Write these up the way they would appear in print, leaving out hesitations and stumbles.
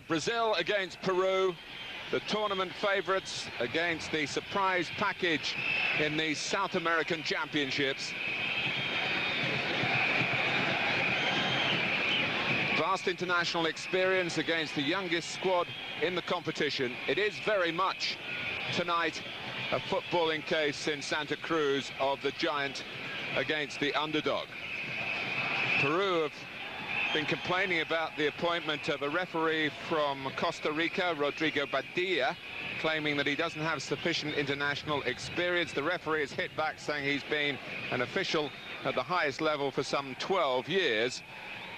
Brazil against Peru, the tournament favourites against the surprise package in the South American Championships. Vast international experience against the youngest squad in the competition. It is very much tonight a footballing case in Santa Cruz of the giant against the underdog. Peru have been complaining about the appointment of a referee from Costa Rica, Rodrigo, claiming that he doesn't have sufficient international experience. The referee has hit back, saying he's been an official at the highest level for some 12 years,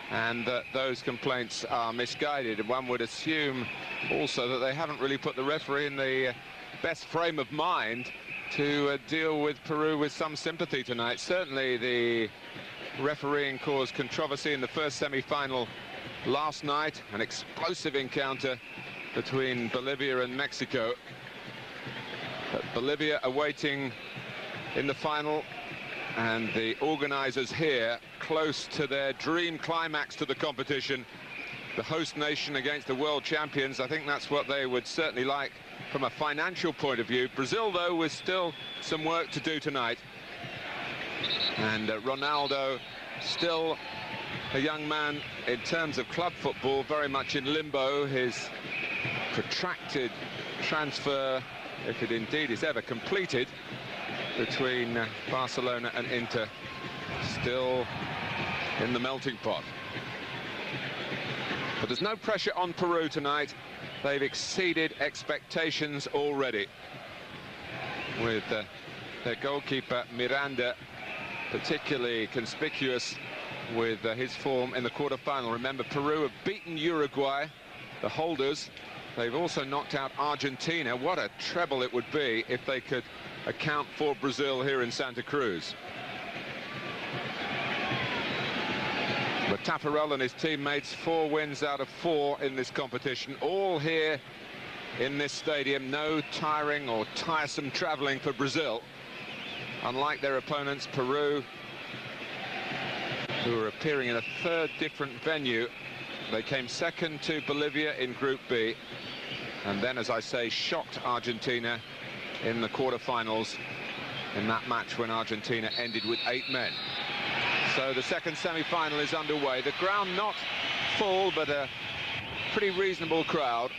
and that those complaints are misguided. One would assume also that they haven't really put the referee in the best frame of mind to deal with Peru with some sympathy tonight. Certainly the refereeing caused controversy in the first semi-final last night, an explosive encounter between Bolivia and Mexico. But Bolivia awaiting in the final, and the organisers here close to their dream climax to the competition. The host nation against the world champions, I think that's what they would certainly like from a financial point of view. Brazil, though, with still some work to do tonight. And Ronaldo, still a young man in terms of club football, very much in limbo. His protracted transfer, if it indeed is ever completed, between Barcelona and Inter, still in the melting pot. But there's no pressure on Peru tonight. They've exceeded expectations already, with their goalkeeper Miranda particularly conspicuous with his form in the quarter-final. Remember, Peru have beaten Uruguay, the holders. They've also knocked out Argentina. What a treble it would be if they could account for Brazil here in Santa Cruz. But Tafarel and his teammates, 4 wins out of 4 in this competition, all here in this stadium. No tiring or tiresome travelling for Brazil, unlike their opponents, Peru, who are appearing in a third different venue. They came second to Bolivia in Group B, and then, as I say, shocked Argentina in the quarter-finals in that match when Argentina ended with 8 men. So the second semi-final is underway. The ground not full, but a pretty reasonable crowd.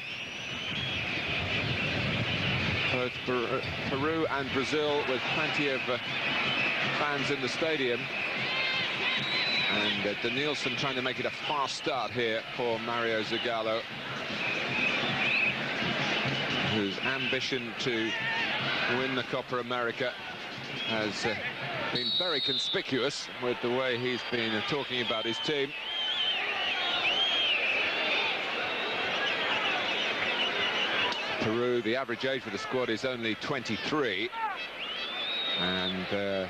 Both Peru and Brazil with plenty of fans in the stadium. And Danielson trying to make it a fast start here for Mario Zagallo, whose ambition to win the Copa America has been very conspicuous with the way he's been talking about his team. Peru, the average age for the squad is only 23, and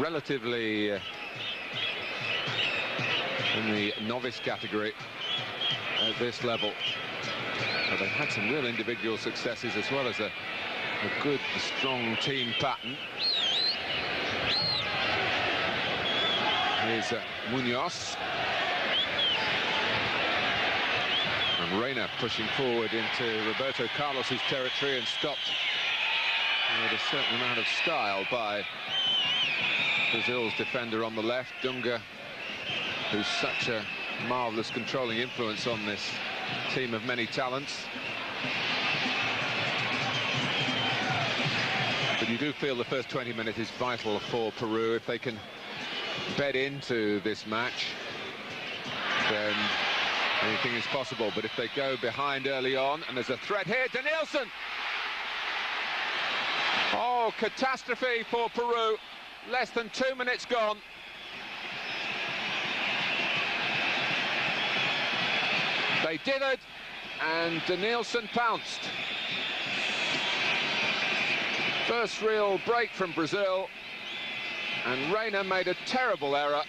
relatively in the novice category at this level. But they've had some real individual successes as well as a good, strong team pattern. Here's Munoz. And Reina pushing forward into Roberto Carlos's territory and stopped with a certain amount of style by Brazil's defender on the left, Dunga, who's such a marvellous controlling influence on this team of many talents. But you do feel the first 20 minutes is vital for Peru. If they can bed into this match, then anything is possible. But if they go behind early on, and there's a threat here, Danielson! Oh, catastrophe for Peru. Less than 2 minutes gone. They did it, and Danielson pounced. First real break from Brazil, and Reina made a terrible error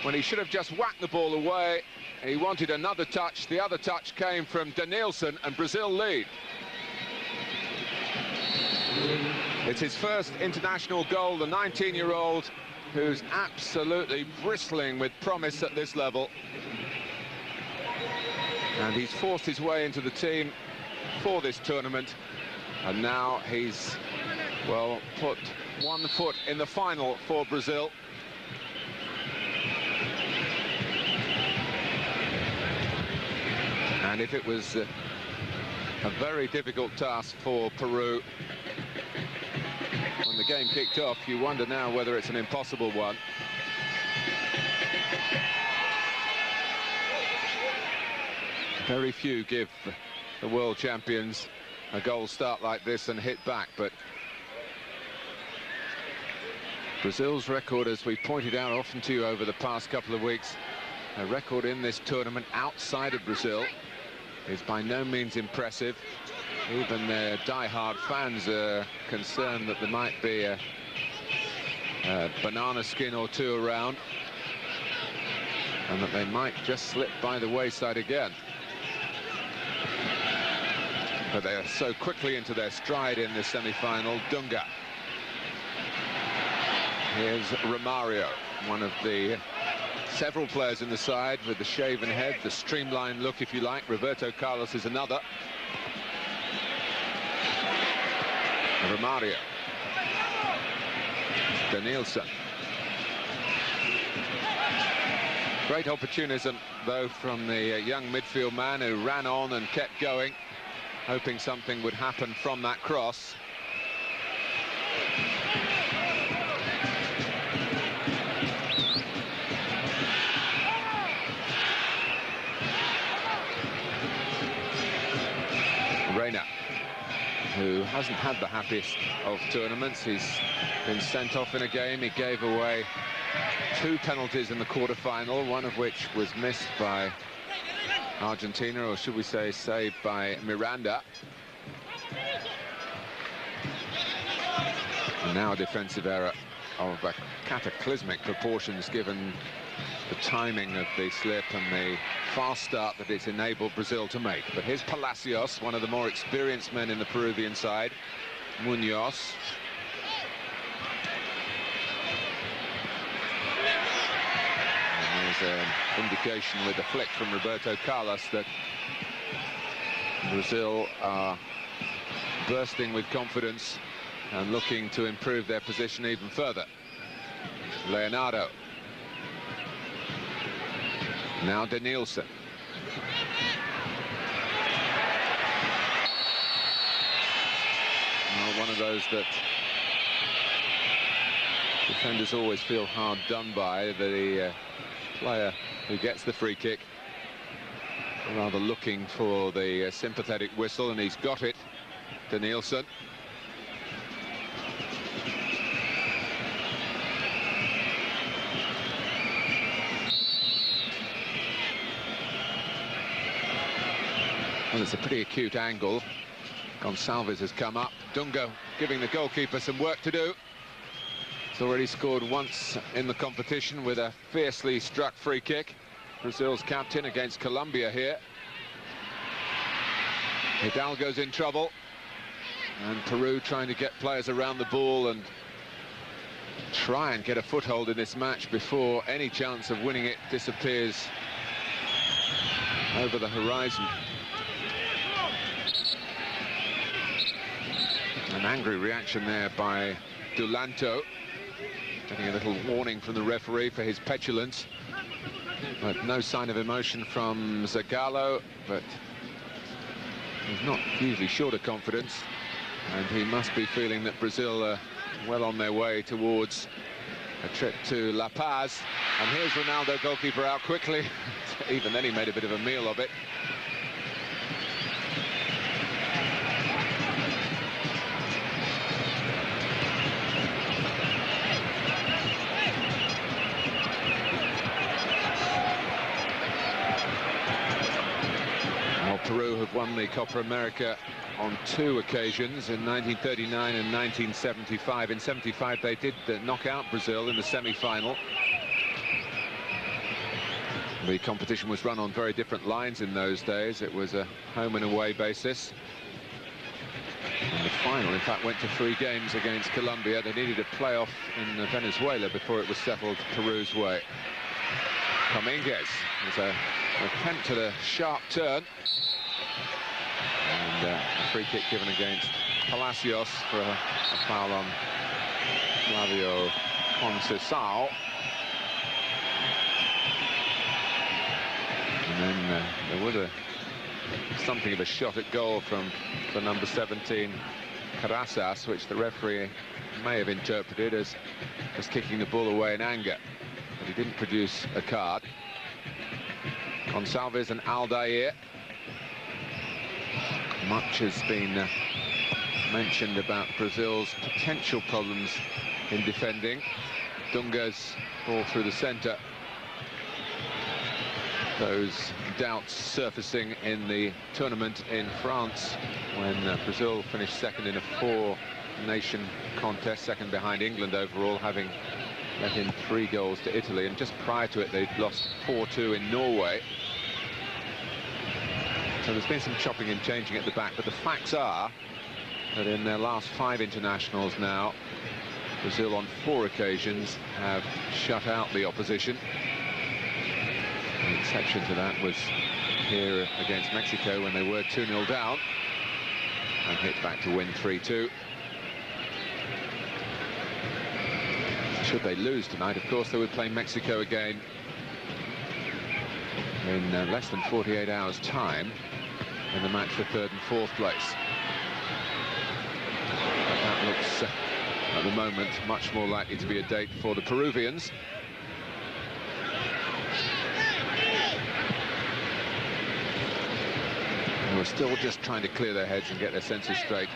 when he should have just whacked the ball away. He wanted another touch. The other touch came from Danielson, and Brazil lead. It's his first international goal, the 19-year-old, who's absolutely bristling with promise at this level. And he's forced his way into the team for this tournament. And now he's, well, put one foot in the final for Brazil. And if it was a very difficult task for Peru when the game kicked off, you wonder now whether it's an impossible one. Very few give the world champions a goal start like this and hit back, but Brazil's record, as we pointed out often to you over the past couple of weeks, a record in this tournament outside of Brazil is by no means impressive. Even their die-hard fans are concerned that there might be a banana skin or two around, and that they might just slip by the wayside again. But they're so quickly into their stride in the semi-final. Dunga. Here's Romario, one of the several players in the side with the shaven head, the streamlined look, if you like. Roberto Carlos is another. Romario. Danielson. Great opportunism, though, from the young midfield man who ran on and kept going, hoping something would happen from that cross. Reina, who hasn't had the happiest of tournaments. He's been sent off in a game. He gave away 2 penalties in the quarter-final, one of which was missed by Argentina, or should we say saved by Miranda. And now a defensive error of cataclysmic proportions, given the timing of the slip and the fast start that it's enabled Brazil to make. But here's Palacios, one of the more experienced men in the Peruvian side. Munoz. And there's an indication with the flick from Roberto Carlos that Brazil are bursting with confidence and looking to improve their position even further. Leonardo. Now Danielson. Well, one of those that defenders always feel hard done by, the player who gets the free kick, rather looking for the sympathetic whistle, and he's got it. Danielson. Well, it's a pretty acute angle. Gonçalves has come up. Dunga giving the goalkeeper some work to do. He's already scored once in the competition with a fiercely struck free kick. Brazil's captain against Colombia here. Hidalgo's in trouble. And Peru trying to get players around the ball and try and get a foothold in this match before any chance of winning it disappears over the horizon. An angry reaction there by Dulanto, getting a little warning from the referee for his petulance. But no sign of emotion from Zagallo, but he's not usually short of confidence, and he must be feeling that Brazil are well on their way towards a trip to La Paz. And here's Ronaldo, goalkeeper, out quickly. Even then he made a bit of a meal of it. Peru have won the Copa America on 2 occasions, in 1939 and 1975. In 75 they did knock out Brazil in the semi-final. The competition was run on very different lines in those days. It was a home and away basis. And the final, in fact, went to 3 games against Colombia. They needed a playoff in Venezuela before it was settled Peru's way. Dominguez. There's an attempt at a sharp turn. And a free kick given against Palacios for a foul on Flavio Conceição. And then there was something of a shot at goal from the number 17, Carasas, which the referee may have interpreted as kicking the ball away in anger. But he didn't produce a card. Gonçalves and Aldair. Much has been mentioned about Brazil's potential problems in defending. Dunga's ball through the centre. Those doubts surfacing in the tournament in France when Brazil finished second in a four-nation contest, second behind England overall, having let in 3 goals to Italy, and just prior to it they'd lost 4-2 in Norway. So there's been some chopping and changing at the back, but the facts are that in their last 5 internationals now, Brazil on 4 occasions have shut out the opposition. The exception to that was here against Mexico when they were 2-0 down and hit back to win 3-2. Should they lose tonight, of course, they would play Mexico again in less than 48 hours' time in the match for 3rd and 4th place. But that looks, at the moment, much more likely to be a date for the Peruvians. Who are still just trying to clear their heads and get their senses straight,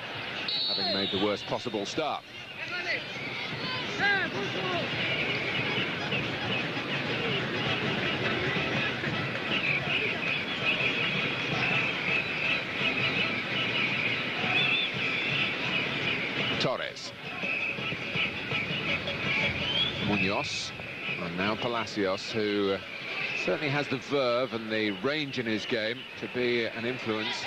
having made the worst possible start. Torres. Munoz. And now Palacios, who certainly has the verve and the range in his game to be an influence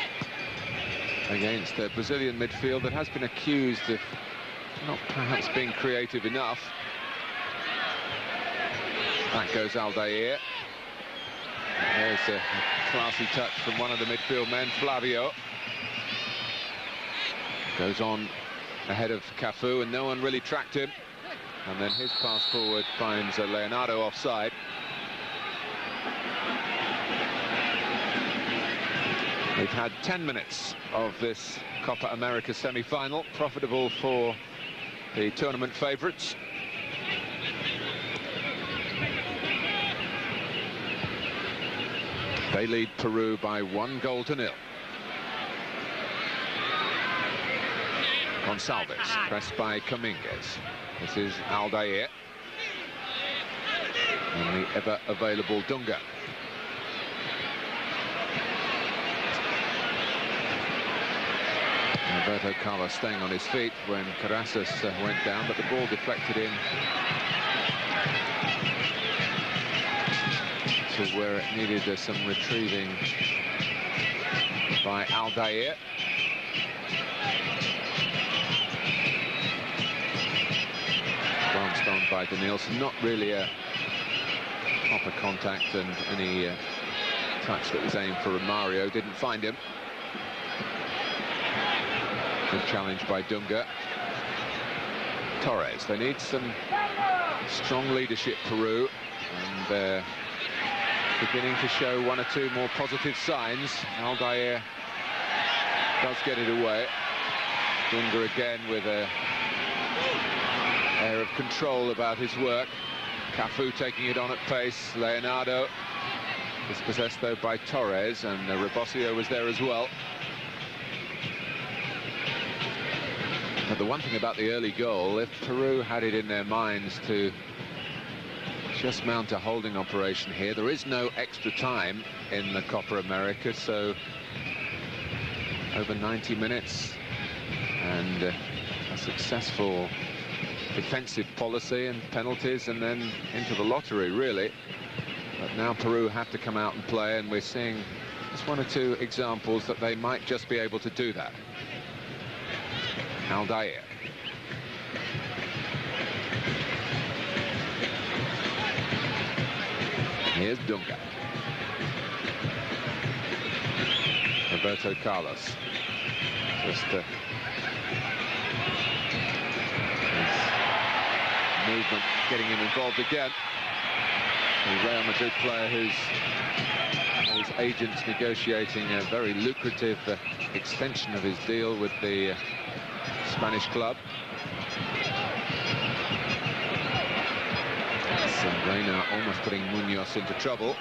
against the Brazilian midfield that has been accused of not perhaps being creative enough. Back goes Aldair. There's a classy touch from one of the midfield men, Flavio. Goes on ahead of Cafu, and no one really tracked him. And then his pass forward finds Leonardo offside. We've had 10 minutes of this Copa America semi-final, profitable for the tournament favourites. They lead Peru by 1-0. Gonçalves, pressed by Dominguez. This is Aldair. And the ever-available Dunga. Alberto Carlos staying on his feet when Carasas went down, but the ball deflected in to where it needed some retrieving by Aldair. Glanced on by Danielson, not really a proper contact, and any touch that was aimed for Romario didn't find him. Good challenge by Dunga. Torres, they need some strong leadership, Peru, and they're beginning to show 1 or 2 more positive signs. Aldair does get it away. Dunga again with a air of control about his work. Cafu taking it on at pace. Leonardo is possessed though by Torres, and Rebosio was there as well. But the one thing about the early goal, if Peru had it in their minds to just mount a holding operation here, there is no extra time in the Copa America, so over 90 minutes and a successful defensive policy and penalties, and then into the lottery, really. But now Peru have to come out and play, and we're seeing just 1 or 2 examples that they might just be able to do that. Aldair. Here's Dunga. Roberto Carlos. Just his movement getting him involved again. The Real Madrid player whose his agent's negotiating a very lucrative extension of his deal with the Spanish club. So Reina almost putting Munoz into trouble.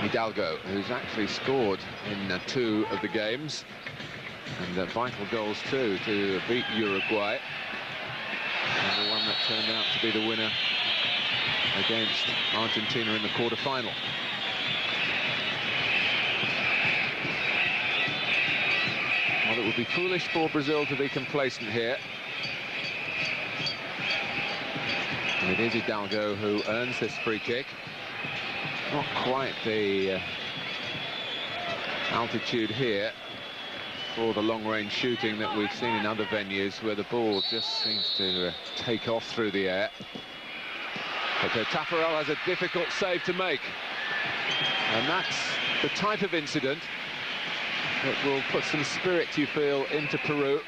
Hidalgo, who's actually scored in 2 of the games, and vital goals too to beat Uruguay, and the one that turned out to be the winner against Argentina in the quarter-final. Well, it would be foolish for Brazil to be complacent here. And it is Hidalgo who earns this free kick. Not quite the altitude here for the long-range shooting that we've seen in other venues, where the ball just seems to take off through the air. But Taffarel has a difficult save to make. And that's the type of incident that will put some spirit, you feel, into Peru.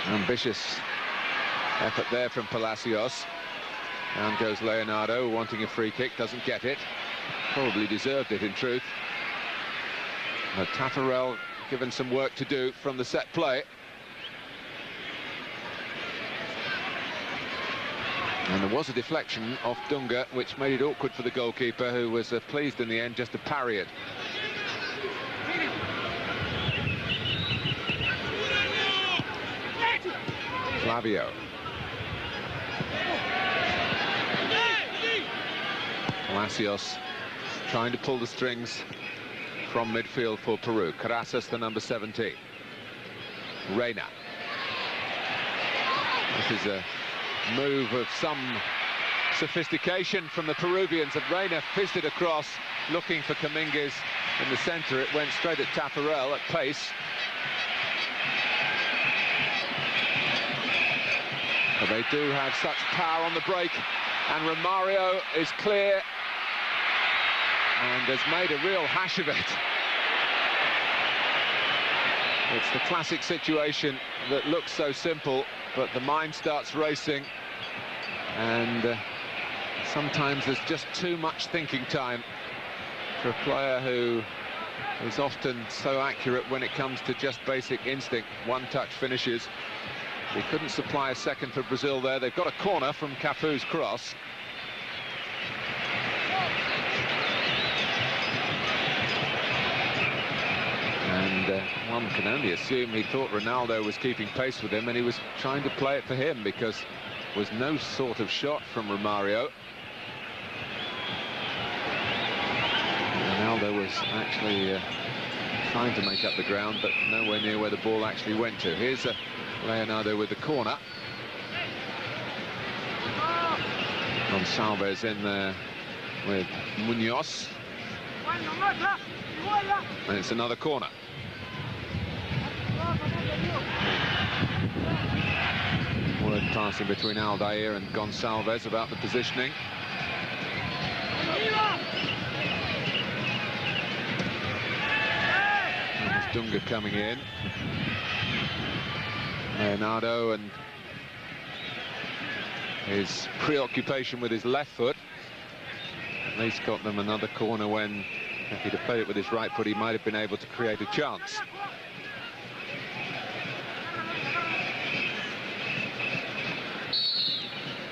Ambitious effort there from Palacios. Down goes Leonardo, wanting a free kick, doesn't get it. Probably deserved it, in truth. But Taffarel given some work to do from the set play. And there was a deflection off Dunga, which made it awkward for the goalkeeper, who was pleased in the end just to parry it. Flavio. Palacios trying to pull the strings from midfield for Peru. Carasas, the number 17. Reina. This is a move of some sophistication from the Peruvians, and Reina fizzed it across, looking for Dominguez in the centre. It went straight at Taffarel at pace. But they do have such power on the break, and Romario is clear and has made a real hash of it. It's the classic situation that looks so simple, but the mind starts racing, and sometimes there's just too much thinking time for a player who is often so accurate when it comes to just basic instinct. One-touch finishes. He couldn't supply a second for Brazil there. They've got a corner from Cafu's cross. And one can only assume he thought Ronaldo was keeping pace with him, and he was trying to play it for him, because there was no sort of shot from Romario. Ronaldo was actually trying to make up the ground, but nowhere near where the ball actually went to. Here's Leonardo with the corner. Gonçalves in there with Munoz. And it's another corner. Word passing between Aldair and Gonçalves about the positioning. There's Dunga coming in. Leonardo and his preoccupation with his left foot at least got them another corner, when if he'd have played it with his right foot, he might have been able to create a chance.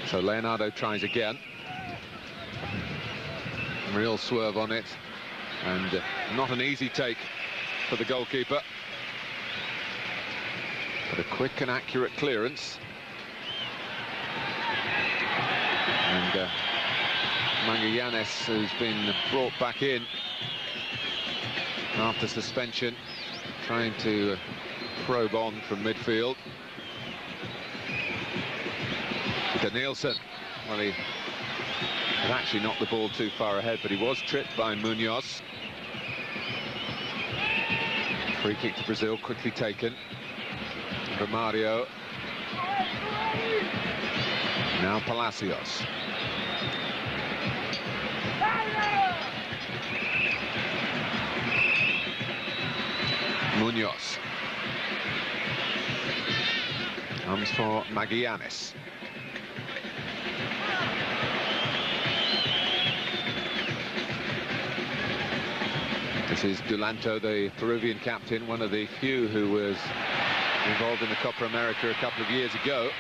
So Leonardo tries again. Real swerve on it, and not an easy take for the goalkeeper. But a quick and accurate clearance. And Magallanes, who's been brought back in after suspension, trying to probe on from midfield. Danielson, well, he Had actually knocked the ball too far ahead, but he was tripped by Munoz. Free kick to Brazil, quickly taken. Romario. Now Palacios. Munoz. Comes for Magallanes. This is Dulanto, the Peruvian captain, one of the few who was involved in the Copa America a couple of years ago.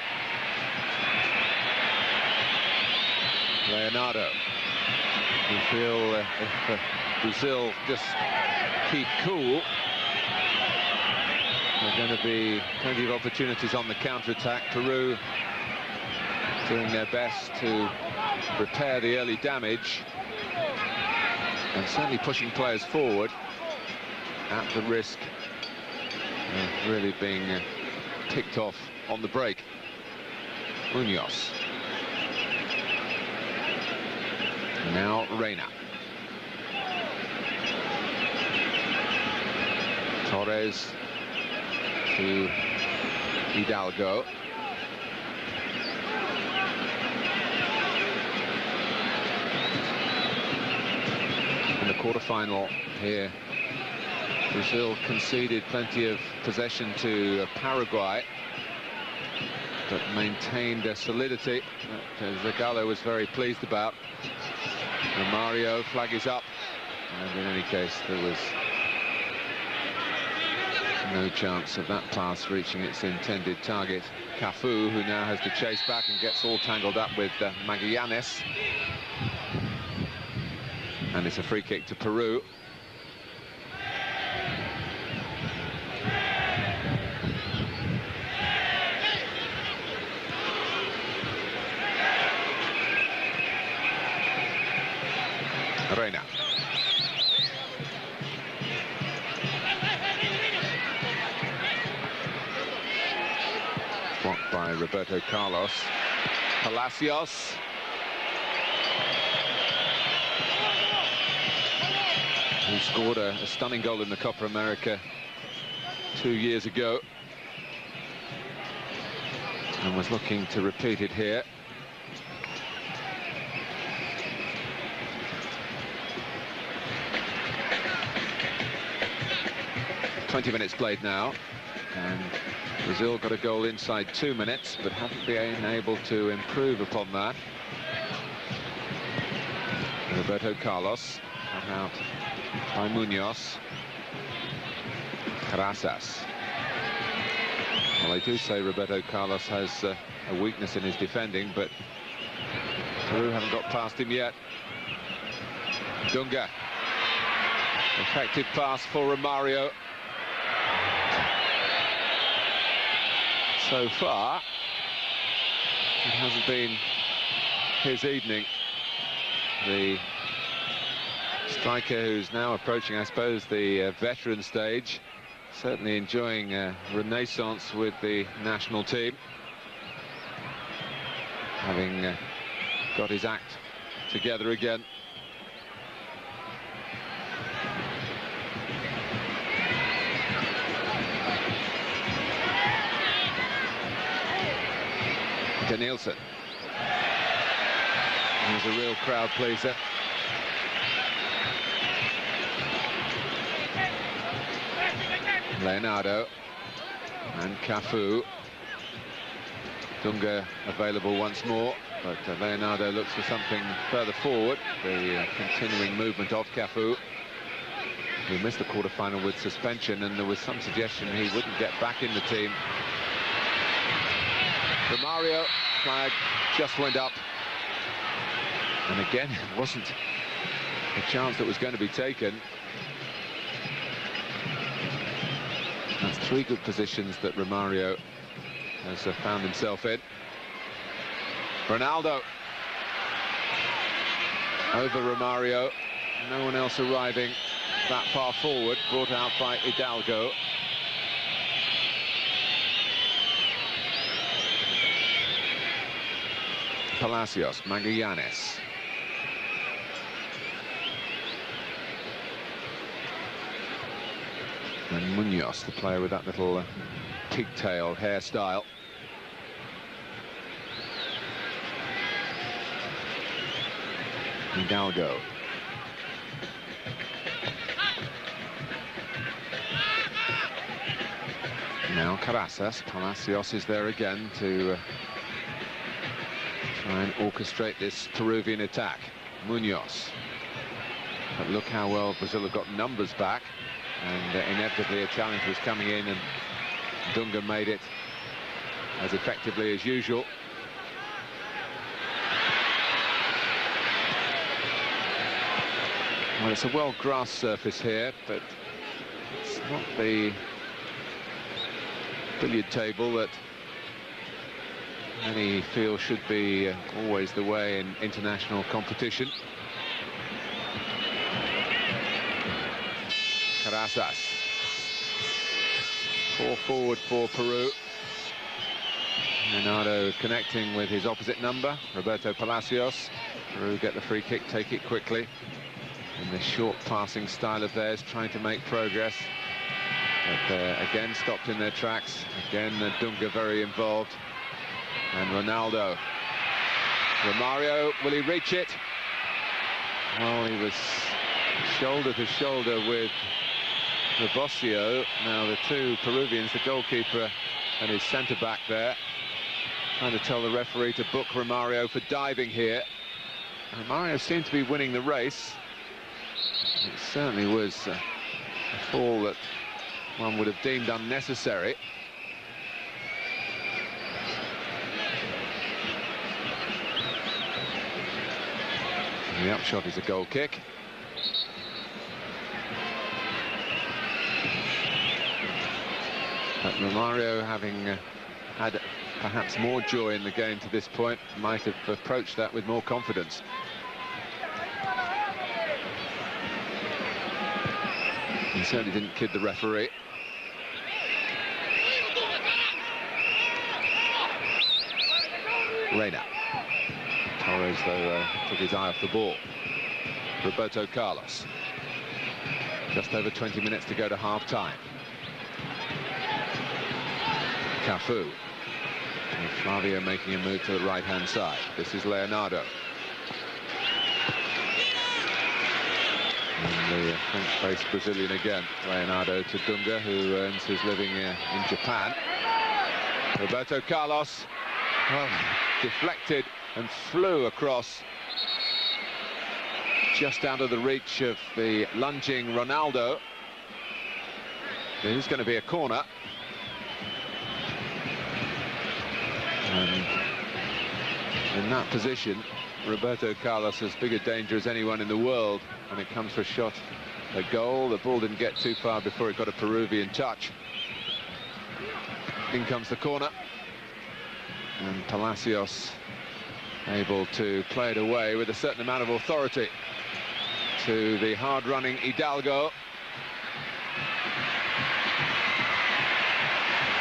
Leonardo. We feel if Brazil just keep cool, there are going to be plenty of opportunities on the counter-attack. Peru doing their best to repair the early damage, and certainly pushing players forward at the risk of really being picked off on the break. Munoz. Now Reina. Torres to Hidalgo. In the quarterfinal here, Brazil conceded plenty of possession to Paraguay, but maintained their solidity that Zagallo was very pleased about. Romario, flag is up, and in any case there was no chance of that pass reaching its intended target. Cafu, who now has to chase back and gets all tangled up with Magallanes. And it's a free kick to Peru. Reina. Blocked by Roberto Carlos. Palacios. Who scored a stunning goal in the Copa America 2 years ago, and was looking to repeat it here. "20 minutes played now, and Brazil got a goal inside 2 minutes, but haven't been able to improve upon that." Roberto Carlos cut out by Munoz. Casas. Well, they do say Roberto Carlos has a weakness in his defending, but Peru haven't got past him yet. Dunga. Effective pass for Romario. So far, it hasn't been his evening. The striker, who's now approaching, I suppose, the veteran stage, certainly enjoying a renaissance with the national team, having got his act together again. Nielsen. He's a real crowd pleaser. Leonardo and Cafu. Dunga available once more, but Leonardo looks for something further forward. The continuing movement of Cafu, who missed the quarter-final with suspension, and there was some suggestion he wouldn't get back in the team. Romario, flag just went up, and again it wasn't a chance that was going to be taken. That's 3 good positions that Romario has found himself in. Ronaldo over Romario, no one else arriving that far forward, brought out by Hidalgo. Palacios, Magallanes. And Munoz, the player with that little pigtail hairstyle. Hidalgo. Now Carasas. Palacios is there again to try and orchestrate this Peruvian attack. Munoz. But look how well Brazil have got numbers back. And inevitably a challenge was coming in, and Dunga made it as effectively as usual. Well, it's a well-grassed surface here, but it's not the billiard table that many feel should be always the way in international competition. Carasas. 4 forward for Peru. Leonardo connecting with his opposite number, Roberto Palacios. Peru get the free kick, take it quickly. In the short passing style of theirs, trying to make progress. But again, stopped in their tracks. Again, Dunga very involved. And Ronaldo. Romario, will he reach it? Well, he was shoulder to shoulder with Rebosio. Now the two Peruvians, the goalkeeper and his centre-back there, trying to tell the referee to book Romario for diving here. Romario seemed to be winning the race. It certainly was a fall that one would have deemed unnecessary. And the upshot is a goal kick. But Romario, having had perhaps more joy in the game to this point, might have approached that with more confidence. He certainly didn't kid the referee. Reina. Torres, though, took his eye off the ball. Roberto Carlos. Just over 20 minutes to go to half-time. Cafu. And Flavio making a move to the right-hand side. This is Leonardo. And the French-based Brazilian again, Leonardo to Dunga, who earns his living in Japan. Roberto Carlos, well, deflected and flew across just out of the reach of the lunging Ronaldo. It is going to be a corner. And in that position, Roberto Carlos has bigger danger as anyone in the world when it comes for a shot, a goal. The ball didn't get too far before it got a Peruvian touch. In comes the corner. And Palacios able to play it away with a certain amount of authority to the hard-running Hidalgo.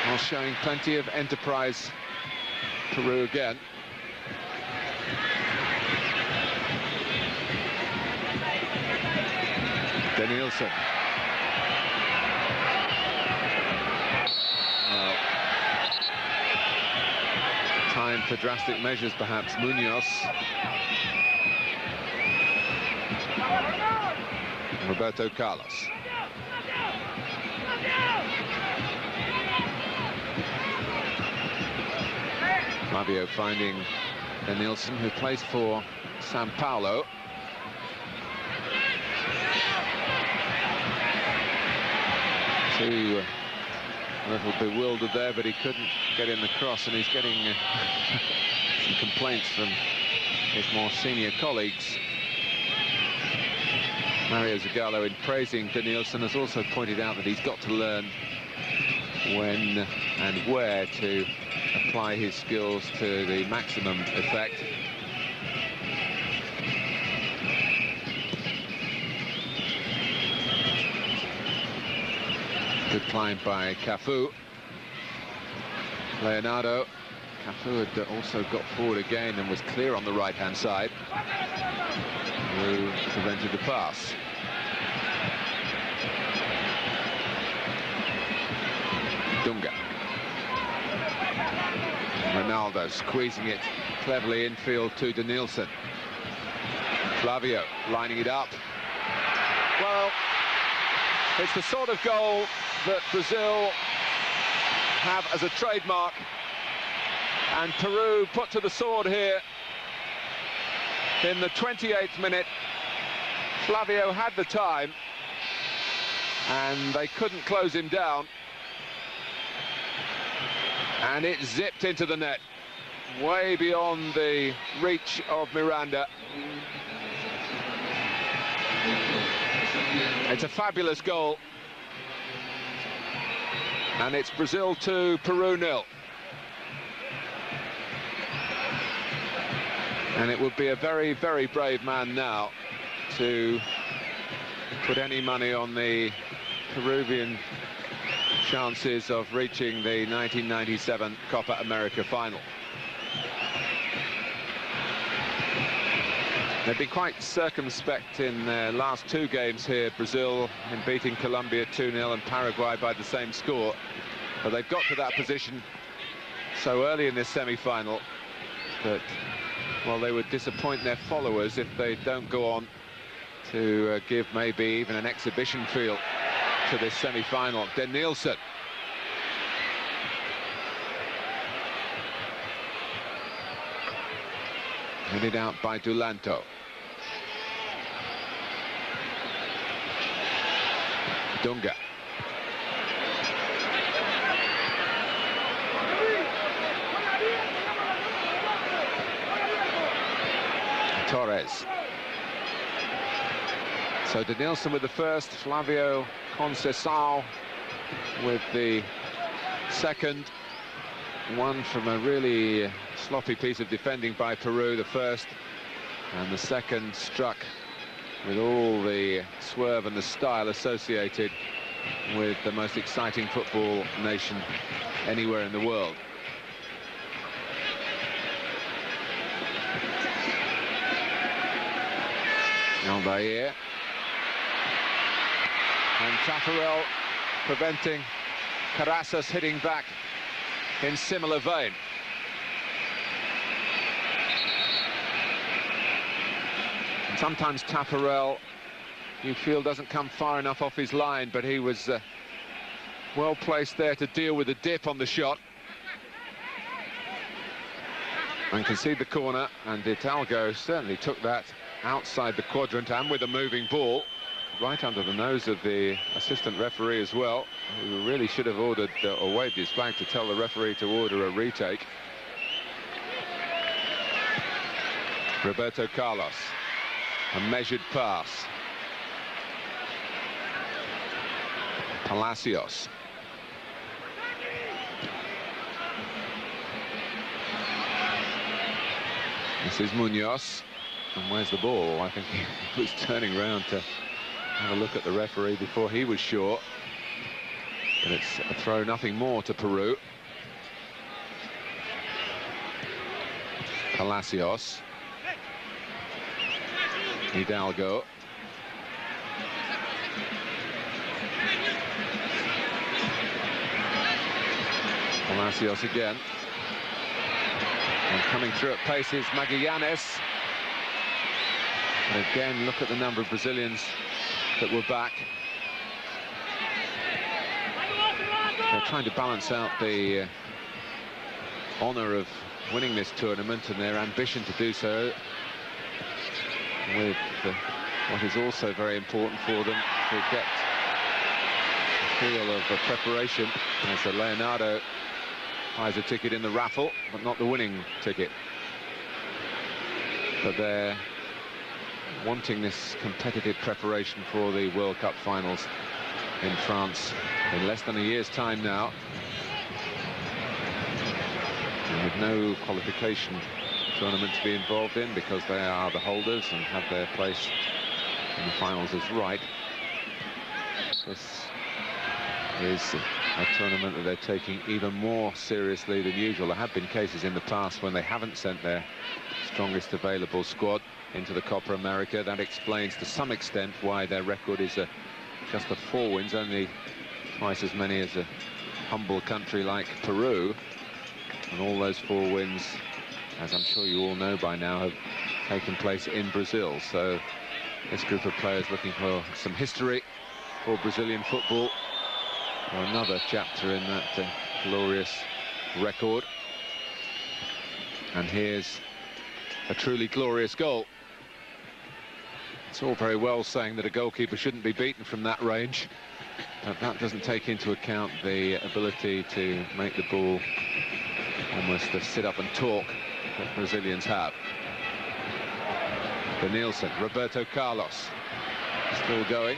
While showing plenty of enterprise, Peru again. Danielson. Well, time for drastic measures, perhaps. Munoz. Roberto Carlos. Flavio finding Danielson, who plays for Sao Paulo. Too a little bewildered there, but he couldn't get in the cross, and he's getting some complaints from his more senior colleagues. Mario Zagallo, in praising Danielson, has also pointed out that he's got to learn when and where to apply his skills to the maximum effect. Good climb by Cafu. Leonardo. Cafu had also got forward again and was clear on the right-hand side, who prevented the pass. Dunga. Ronaldo squeezing it cleverly infield to Denilson. Flavio lining it up. Well, it's the sort of goal that Brazil have as a trademark, and Peru put to the sword here in the 28th minute. Flavio had the time and they couldn't close him down, and it zipped into the net, way beyond the reach of Miranda. It's a fabulous goal, and it's Brazil 2, Peru 0. And it would be a very, very brave man now to put any money on the Peruvian chances of reaching the 1997 Copa America final. They've been quite circumspect in their last two games here, Brazil in beating Colombia 2-0 and Paraguay by the same score. But they've got to that position so early in this semi-final that, well, they would disappoint their followers if they don't go on to give maybe even an exhibition feel to this semi-final. Denilson. Headed out by Dulanto. Dunga. Torres. So Denilson with the first, Flavio Conceição with the second. One from a really sloppy piece of defending by Peru, the first, and the second struck with all the swerve and the style associated with the most exciting football nation anywhere in the world. Albair. And Tafarel preventing Carrasas hitting back in similar vein. And sometimes Tafarel, you feel, doesn't come far enough off his line, but he was well placed there to deal with the dip on the shot and concede the corner. And Hidalgo certainly took that outside the quadrant and with a moving ball right under the nose of the assistant referee as well, who really should have ordered or waved his flag to tell the referee to order a retake. Roberto Carlos, a measured pass. Palacios. This is Munoz. And where's the ball? I think he was turning around to have a look at the referee before he was sure. But it's a throw, nothing more to Peru. Palacios. Hidalgo. Palacios again. And coming through at pace is Magallanes. And again, look at the number of Brazilians that were back. They're trying to balance out the honour of winning this tournament and their ambition to do so with what is also very important for them, to get a feel of preparation as Leonardo buys a ticket in the raffle, but not the winning ticket. But they're wanting this competitive preparation for the World Cup finals in France in less than a year's time now, and with no qualification tournament to be involved in because they are the holders and have their place in the finals as right. This is a tournament that they're taking even more seriously than usual. There have been cases in the past when they haven't sent their strongest available squad into the Copa America. That explains to some extent why their record is just 4 wins, only twice as many as humble country like Peru. And all those 4 wins, as I'm sure you all know by now, have taken place in Brazil. So this group of players looking for some history for Brazilian football, or another chapter in that glorious record. And here's a truly glorious goal. It's all very well saying that a goalkeeper shouldn't be beaten from that range, but that doesn't take into account the ability to make the ball almost sit up and talk that Brazilians have. Denilson, Roberto Carlos, still going.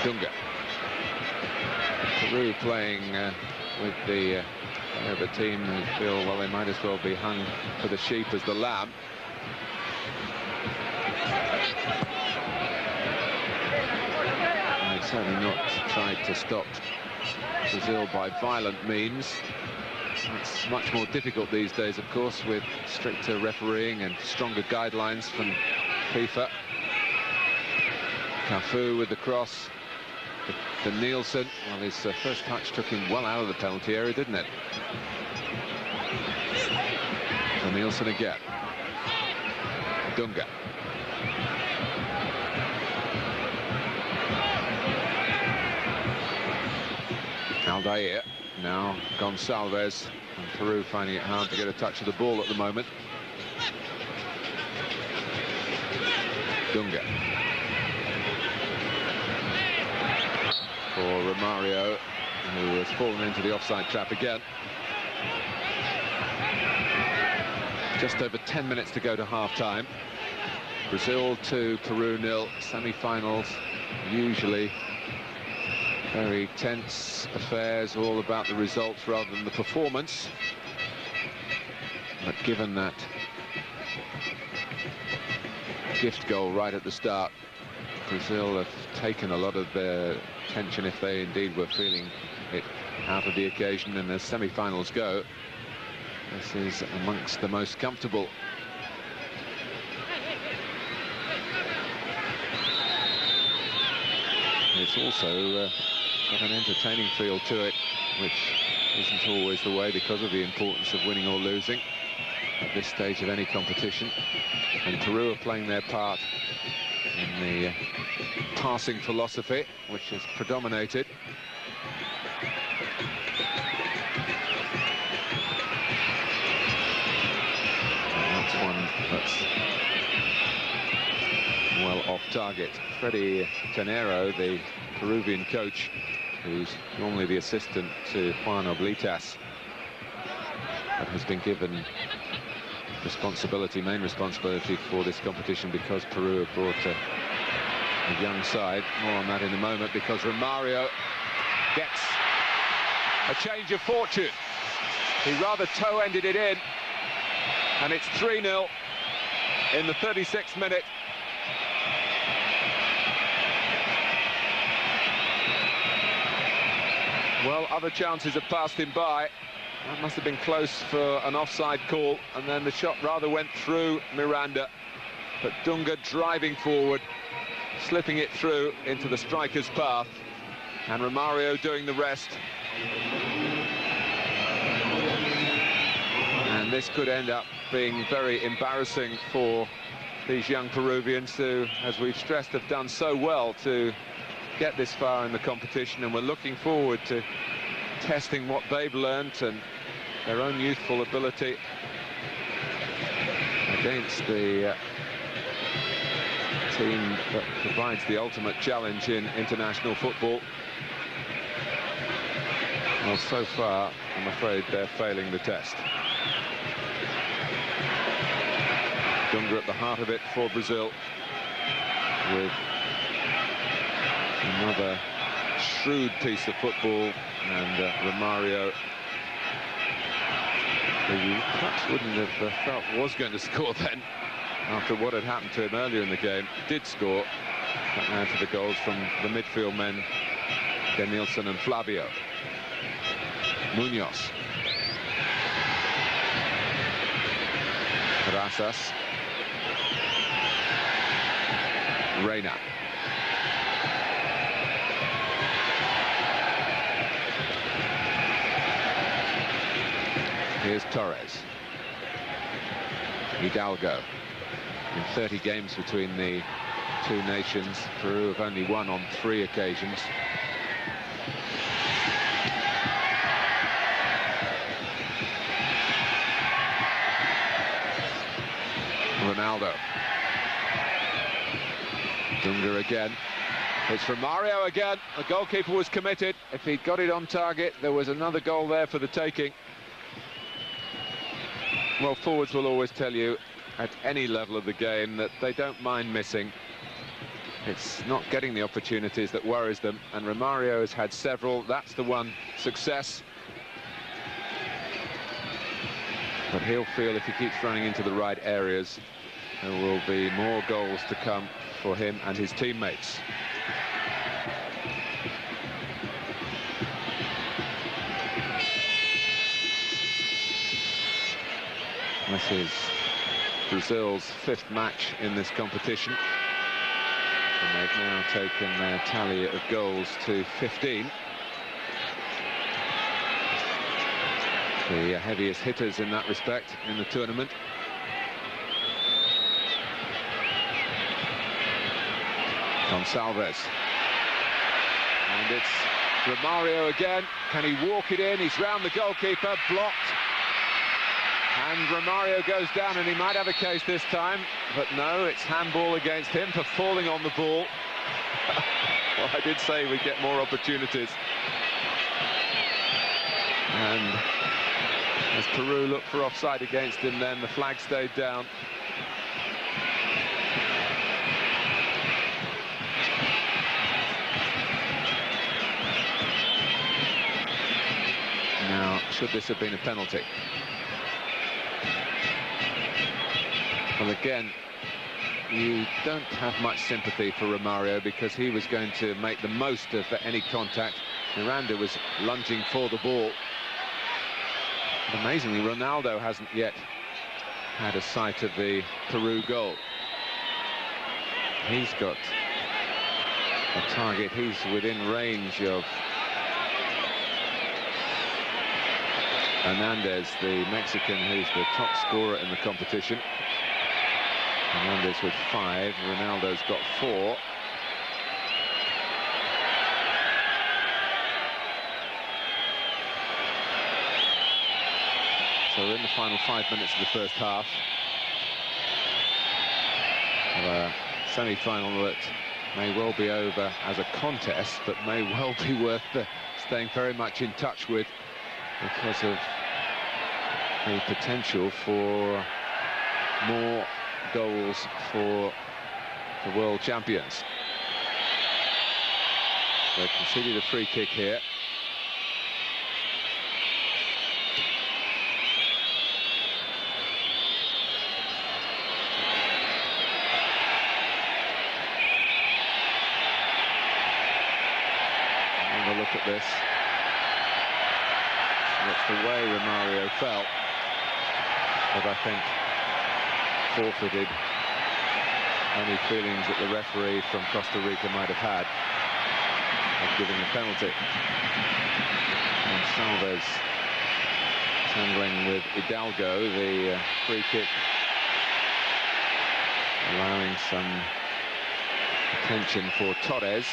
Dunga. Peru playing with the team who feel, well, they might as well be hung for the sheep as the lamb. They've certainly not tried to stop Brazil by violent means. It's much more difficult these days, of course, with stricter refereeing and stronger guidelines from FIFA. Cafu with the cross. Denilson, well, his first touch took him well out of the penalty area, didn't it? Denilson again. Dunga. Aldair, now Gonçalves, and Peru finding it hard to get a touch of the ball at the moment. Dunga. For Romario, who has fallen into the offside trap again. Just over 10 minutes to go to half-time. Brazil 2, Peru 0. Semi-finals, usually very tense affairs, all about the results rather than the performance. But given that gift goal right at the start, Brazil have taken a lot of their tension, if they indeed were feeling it, out of the occasion. And as semi-finals go, this is amongst the most comfortable. It's also got an entertaining feel to it, which isn't always the way because of the importance of winning or losing at this stage of any competition. And Peru are playing their part in the passing philosophy, which has predominated. And that's one that's well off target. Freddy Tenero, the Peruvian coach, who's normally the assistant to Juan Oblitas, but has been given responsibility, main responsibility for this competition because Peru have brought a young side. More on that in a moment, because Romario gets a change of fortune. He rather toe-ended it in, and it's 3-0 in the 36th minute. Well, other chances have passed him by. That must have been close for an offside call, and then the shot rather went through Miranda. But Dunga driving forward, slipping it through into the striker's path, and Romario doing the rest. And this could end up being very embarrassing for these young Peruvians who, as we've stressed, have done so well to get this far in the competition, and we're looking forward to testing what they've learnt and their own youthful ability against the team that provides the ultimate challenge in international football. Well, so far, I'm afraid they're failing the test. Dunga at the heart of it for Brazil, with another shrewd piece of football, and Romario, who you perhaps wouldn't have felt was going to score then, after what had happened to him earlier in the game, did score. But now to the goals from the midfield men, Denilson and Flavio. Munoz. Razas. Reina. Here's Torres. Hidalgo. In 30 games between the two nations, Peru have only won on 3 occasions. Ronaldo. Dunga again. It's Romario again. The goalkeeper was committed. If he'd got it on target, there was another goal there for the taking. Well, forwards will always tell you at any level of the game that they don't mind missing. It's not getting the opportunities that worries them, and Romario has had several. That's the one success. But he'll feel if he keeps running into the right areas, there will be more goals to come for him and his teammates. This is Brazil's 5th match in this competition, and they've now taken their tally of goals to 15. The heaviest hitters in that respect in the tournament. Gonçalves. And it's Romario again. Can he walk it in? He's round the goalkeeper, blocked. And Romario goes down, and he might have a case this time, but no, it's handball against him for falling on the ball. Well, I did say we'd get more opportunities. And as Peru looked for offside against him, then the flag stayed down. Now, should this have been a penalty? Well, again, you don't have much sympathy for Romario because he was going to make the most of any contact. Miranda was lunging for the ball. But amazingly, Ronaldo hasn't yet had a sight of the Peru goal. He's got a target. He's within range of Hernandez, the Mexican, who's the top scorer in the competition. Hernandez with 5, Ronaldo's got 4. So we're in the final 5 minutes of the first half of a semi-final that may well be over as a contest, but may well be worth staying very much in touch with because of the potential for more goals for the world champions. They've conceded a free kick here. Have a look at this. That's the way Romario fell, but I think forfeited any feelings that the referee from Costa Rica might have had of giving a penalty. And Salves handling with Hidalgo, the free kick, allowing some attention for Torres.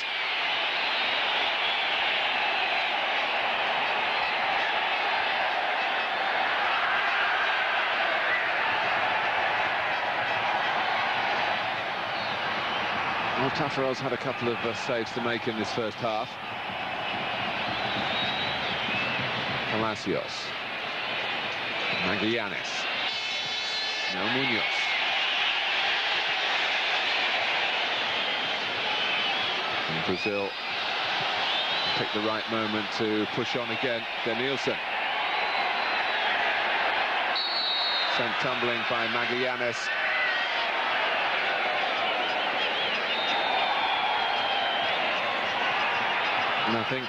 Well, Tafarel's had a couple of saves to make in this first half. Palacios. Magallanes. Now Munoz. And Brazil picked the right moment to push on again. Danielson. Sent tumbling by Magallanes. And I think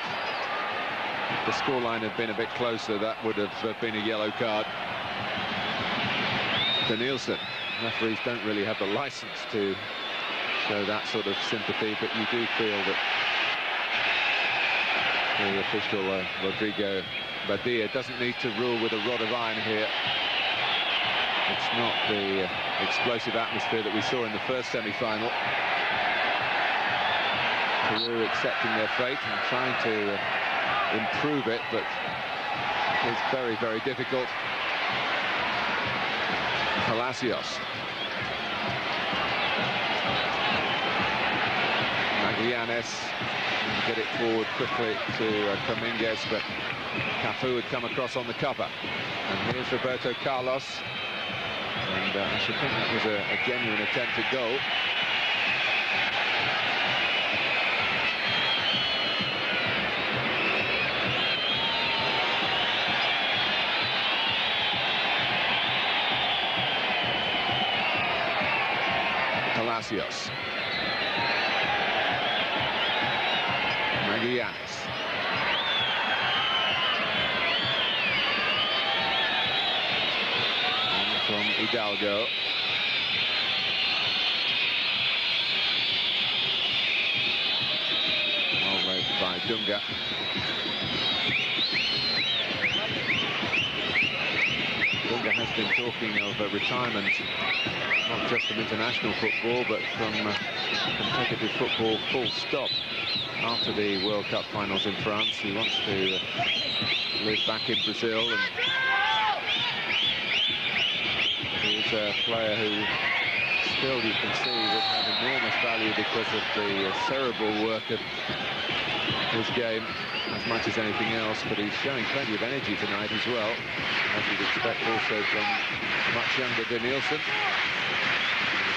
the scoreline had been a bit closer, that would have been a yellow card. Danielson. Referees don't really have the license to show that sort of sympathy, but you do feel that the official, Rodrigo Badia, doesn't need to rule with a rod of iron here. It's not the explosive atmosphere that we saw in the first semi-final. Peru accepting their fate and trying to improve it, but it's very, very difficult. Palacios. Magallanes get it forward quickly to Dominguez, but Cafu would come across on the cover. And here's Roberto Carlos. And I should think that was a genuine attempt at goal. Palacios. Magallanes. From Hidalgo. Well read by Dunga. Dunga has been talking of retirement, not just from international football, but from competitive football full stop. After the World Cup finals in France, he wants to live back in Brazil, and he's a player who still, you can see, would have enormous value because of the cerebral work of his game as much as anything else, but he's showing plenty of energy tonight as well, as you'd expect also from much younger Danielson.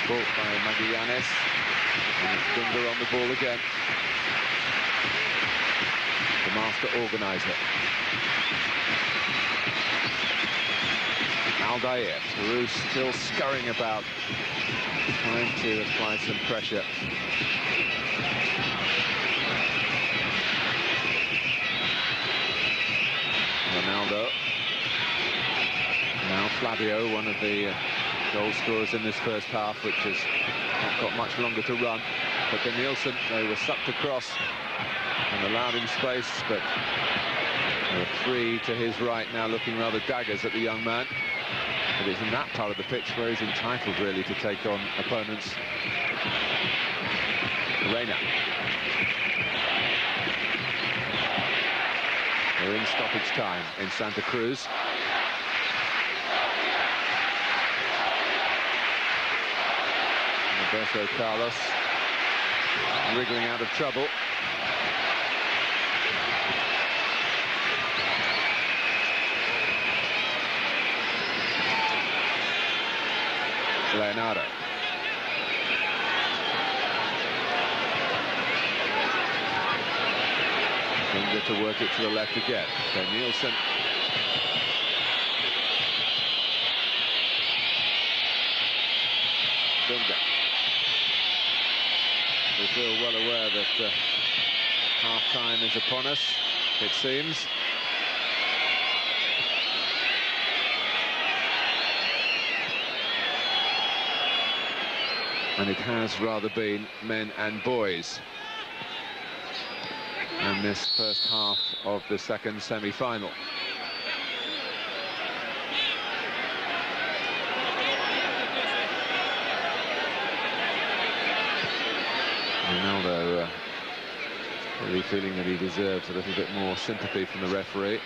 Bought by Magallanes, and it's Dunga on the ball again. The master organizer. Aldair, Peru still scurrying about, trying to apply some pressure. Ronaldo. Now Flavio, one of the goal scorers in this first half, which has not got much longer to run. But Danielson, they were sucked across and allowed him space, but there are three to his right now, looking rather daggers at the young man. But it's in that part of the pitch where he's entitled really to take on opponents. Reina. We're in stoppage time in Santa Cruz. Roberto Carlos wriggling out of trouble. Leonardo. Dunga to work it to the left again. Danielson. Dunga. We feel well aware that half-time is upon us, it seems. And it has rather been men and boys in this first half of the second semi-final. Ronaldo really feeling that he deserves a little bit more sympathy from the referee.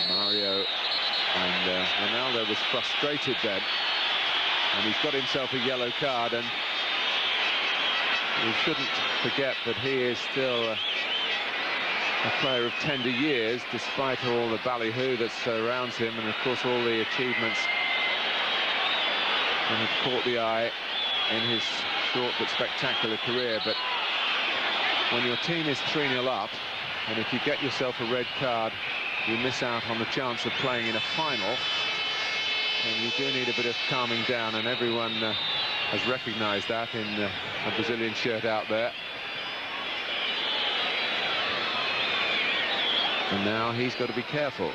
Mario, and Ronaldo was frustrated then, and he's got himself a yellow card, and we shouldn't forget that he is still a player of tender years, despite all the ballyhoo that surrounds him, and of course all the achievements that have caught the eye in his short but spectacular career. But when your team is 3-0 up, and if you get yourself a red card, you miss out on the chance of playing in a final, and you do need a bit of calming down, and everyone has recognised that in the Brazilian shirt out there. And now he's got to be careful.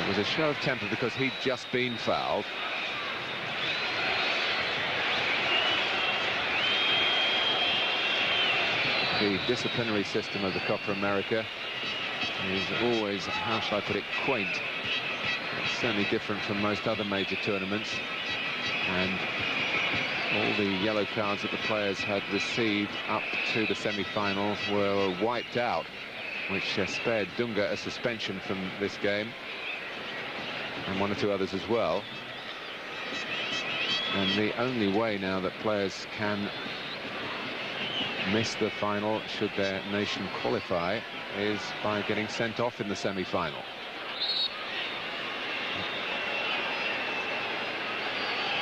It was a show of temper because he'd just been fouled. The disciplinary system of the Copa America is always, how shall I put it, quaint. It's certainly different from most other major tournaments. And all the yellow cards that the players had received up to the semi-final were wiped out, which spared Dunga a suspension from this game, and one or two others as well. And the only way now that players can miss the final, should their nation qualify, is by getting sent off in the semi-final.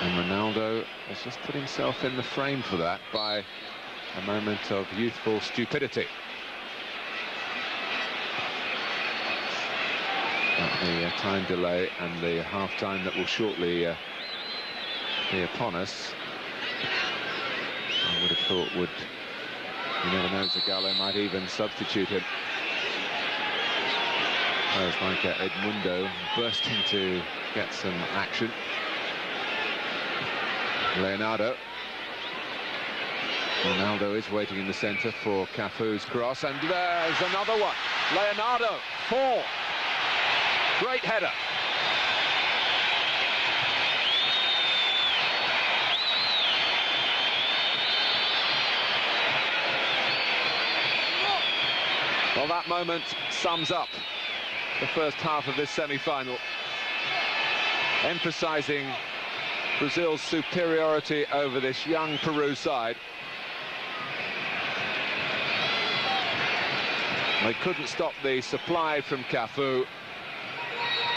And Ronaldo has just put himself in the frame for that by a moment of youthful stupidity. The time delay and the half-time that will shortly be upon us, I would have thought would, you never know, Zagallo might even substitute him. Players like Edmundo bursting to get some action. Leonardo. Ronaldo is waiting in the centre for Cafu's cross, and there's another one. Leonardo, 4. Great header. Well, that moment sums up the first half of this semi-final, emphasising Brazil's superiority over this young Peru side. They couldn't stop the supply from Cafu,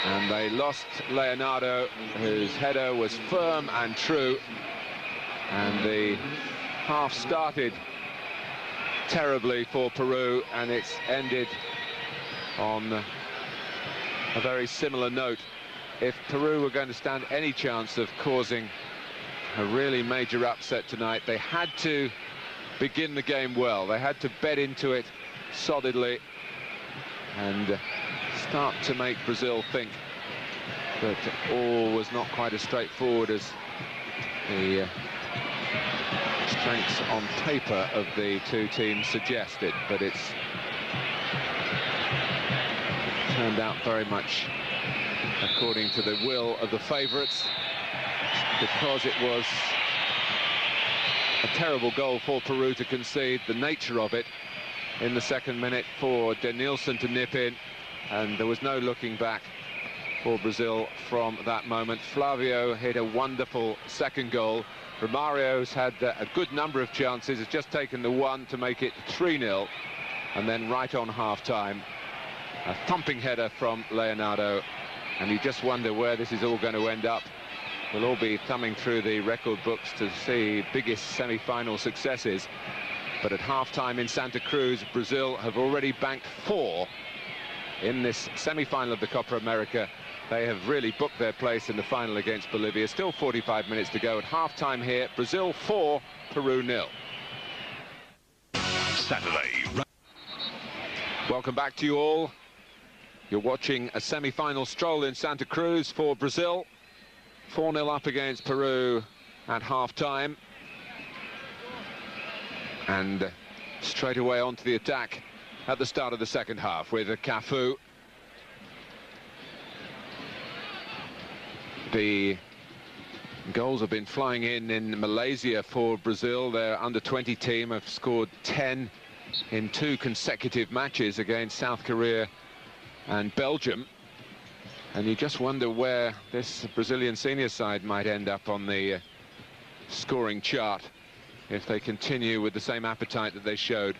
and they lost Leonardo, whose header was firm and true, and the half started terribly for Peru, and it's ended on a very similar note. If Peru were going to stand any chance of causing a really major upset tonight, they had to begin the game well. They had to bet into it solidly and start to make Brazil think that all was not quite as straightforward as the strengths on paper of the two teams suggested. But it's turned out very much according to the will of the favourites, because it was a terrible goal for Peru to concede, the nature of it, in the second minute for Denilson to nip in, and there was no looking back for Brazil from that moment. Flavio hit a wonderful second goal. Romario's had a good number of chances, has just taken the one to make it 3-0, and then right on half-time, a thumping header from Leonardo, and you just wonder where this is all going to end up. We'll all be thumbing through the record books to see biggest semi-final successes, but at half-time in Santa Cruz, Brazil have already banked 4 in this semi-final of the Copa America. They have really booked their place in the final against Bolivia. Still 45 minutes to go at half-time here. Brazil 4, Peru 0. Saturday. Welcome back to you all. You're watching a semi-final stroll in Santa Cruz for Brazil. 4-0 up against Peru at half-time. And straight away onto the attack at the start of the second half with Cafu. The goals have been flying in Malaysia for Brazil. Their under-20 team have scored 10 in 2 consecutive matches against South Korea and Belgium. And you just wonder where this Brazilian senior side might end up on the scoring chart if they continue with the same appetite that they showed,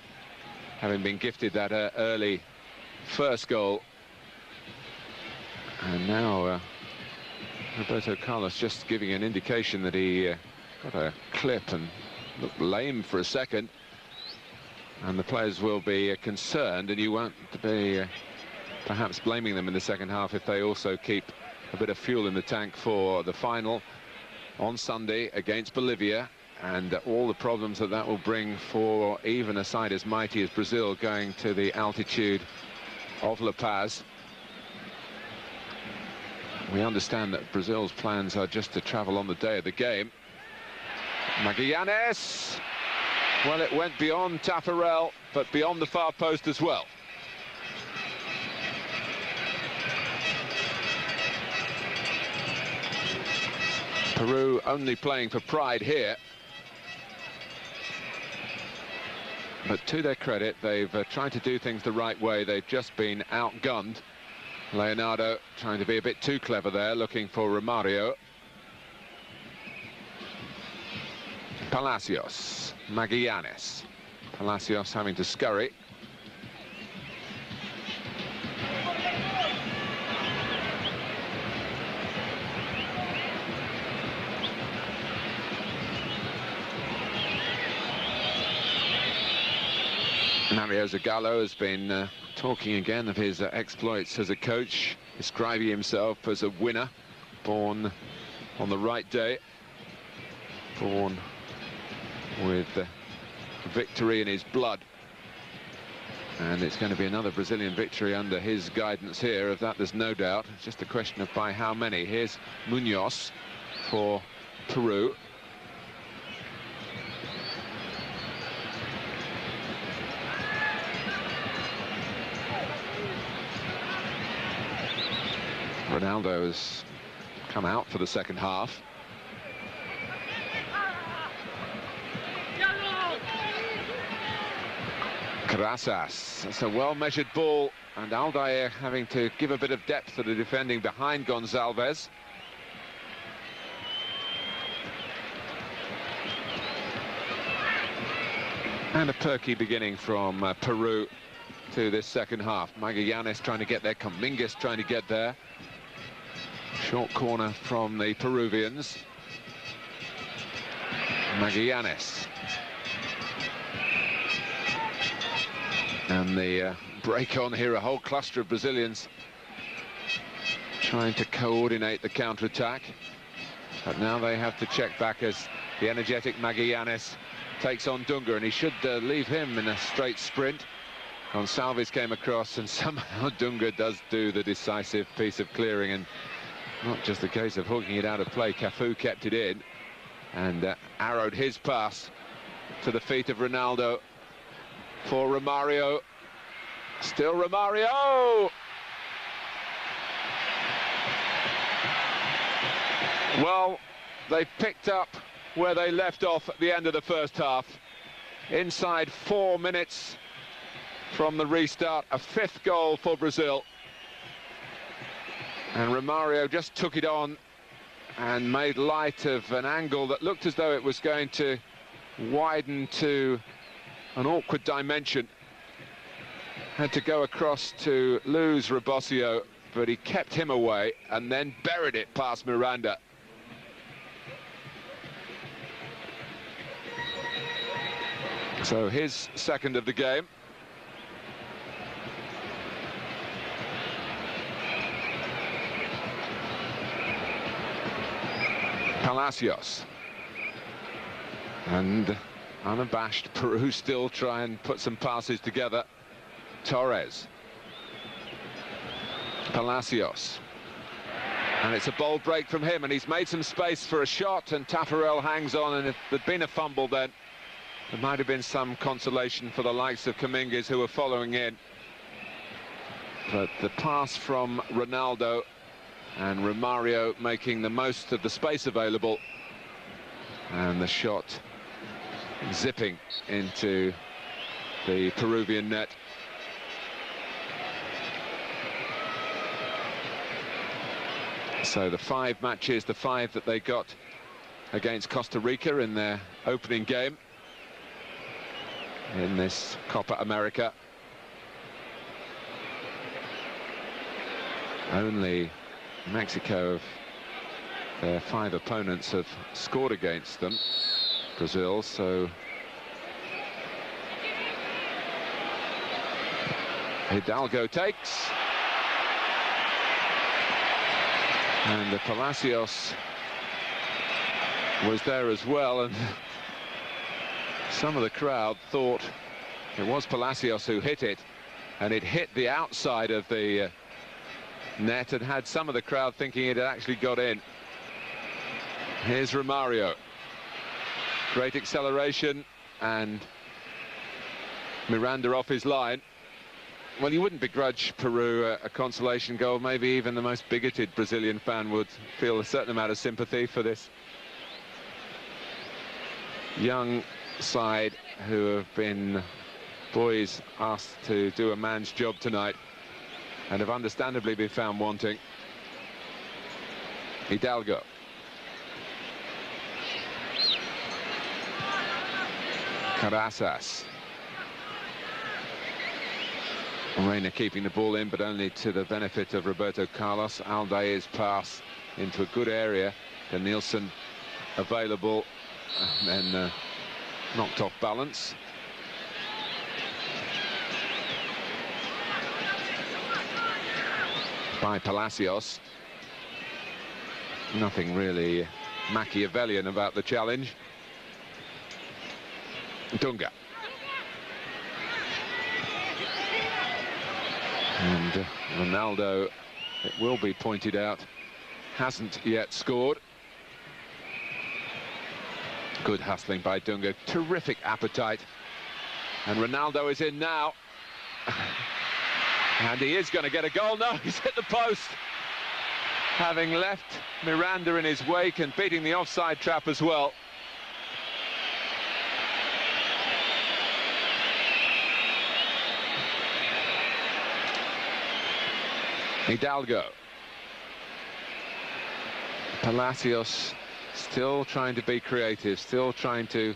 having been gifted that early first goal. And now Roberto Carlos just giving an indication that he got a clip and looked lame for a second, and the players will be concerned, and you won't be perhaps blaming them in the second half if they also keep a bit of fuel in the tank for the final on Sunday against Bolivia. and all the problems that will bring for even a side as mighty as Brazil going to the altitude of La Paz. We understand that Brazil's plans are just to travel on the day of the game. Magallanes, well, it went beyond Tafarel, but beyond the far post as well. Peru only playing for pride here. But to their credit, they've tried to do things the right way. They've just been outgunned. Leonardo trying to be a bit too clever there, looking for Romario. Palacios, Magallanes. Palacios having to scurry. Mario Zagallo has been talking again of his exploits as a coach, describing himself as a winner, born on the right day, born with victory in his blood. And it's going to be another Brazilian victory under his guidance here, of that there's no doubt. It's just a question of by how many. Here's Munoz for Peru. Ronaldo has come out for the second half. Casas, that's a well-measured ball, and Aldair having to give a bit of depth to the defending behind Gonçalves. And a perky beginning from Peru to this second half. Magallanes trying to get there, Cominges trying to get there. Short corner from the Peruvians. Magallanes. And the break on here, a whole cluster of Brazilians trying to coordinate the counter-attack. But now they have to check back as the energetic Magallanes takes on Dunga, and he should leave him in a straight sprint. Gonçalves came across, and somehow Dunga does do the decisive piece of clearing, and not just a case of hooking it out of play. Cafu kept it in and arrowed his pass to the feet of Ronaldo for Romario. Still Romario! Well, they picked up where they left off at the end of the first half. Inside 4 minutes from the restart, a 5th goal for Brazil. And Romario just took it on and made light of an angle that looked as though it was going to widen to an awkward dimension. Had to go across to lose Robocio, but he kept him away and then buried it past Miranda. So his second of the game. Palacios. And unabashed Peru still try and put some passes together. Torres. Palacios. And it's a bold break from him, and he's made some space for a shot, and Tafarel hangs on, and if there'd been a fumble then there might have been some consolation for the likes of Cominges, who were following in. But the pass from Ronaldo, and Romario making the most of the space available, and the shot zipping into the Peruvian net. So the 5 matches, the 5 that they got against Costa Rica in their opening game in this Copa America. Only Mexico, their 5 opponents, have scored against them, Brazil, so Hidalgo takes, and the Palacios was there as well, and Some of the crowd thought it was Palacios who hit it, and it hit the outside of the net, and had some of the crowd thinking it had actually got in. Here's Romario. Great acceleration, and Miranda off his line. Well, you wouldn't begrudge Peru a consolation goal. Maybe even the most bigoted Brazilian fan would feel a certain amount of sympathy for this young side who have been boys asked to do a man's job tonight and have understandably been found wanting. Hidalgo. Carasas. Reina keeping the ball in, but only to the benefit of Roberto Carlos. Aldair's pass into a good area. Danielson available, and then knocked off balance. By Palacios. Nothing really Machiavellian about the challenge. Dunga. And Ronaldo, it will be pointed out, hasn't yet scored. Good hustling by Dunga, terrific appetite. And Ronaldo is in now. And he is going to get a goal. No, he's hit the post. Having left Miranda in his wake and beating the offside trap as well. Hidalgo. Palacios still trying to be creative, still trying to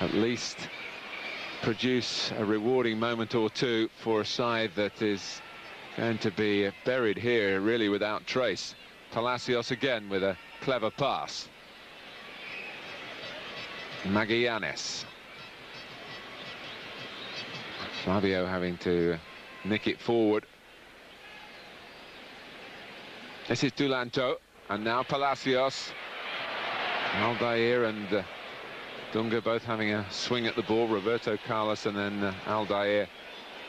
at least produce a rewarding moment or two for a side that is going to be buried here really without trace. Palacios again with a clever pass. Magallanes. Fabio having to nick it forward. This is Dulanto, and now Palacios. Aldair and Dunga both having a swing at the ball. Roberto Carlos and then Aldair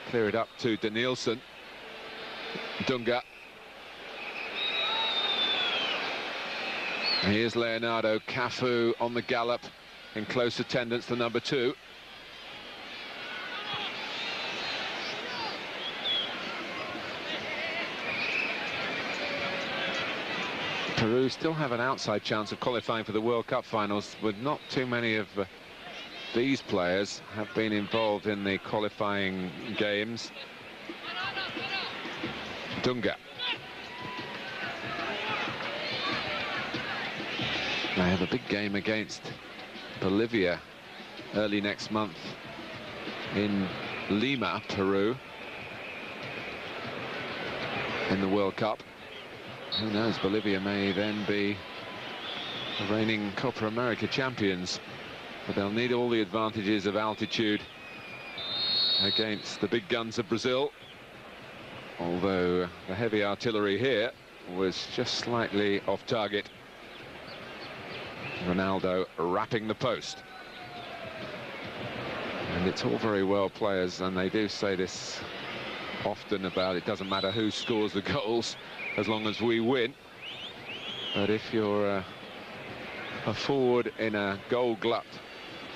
clear it up to Danielson. Dunga. Here's Leonardo. Cafu on the gallop in close attendance, the number 2. Peru still have an outside chance of qualifying for the World Cup finals, but not too many of these players have been involved in the qualifying games. Dunga. They have a big game against Bolivia early next month in Lima, Peru, in the World Cup. Who knows, Bolivia may then be the reigning Copa America champions, but they'll need all the advantages of altitude against the big guns of Brazil, although the heavy artillery here was just slightly off target. Ronaldo wrapping the post. And it's all very well, players, and they do say this often about it doesn't matter who scores the goals as long as we win. But if you're a forward in a goal glut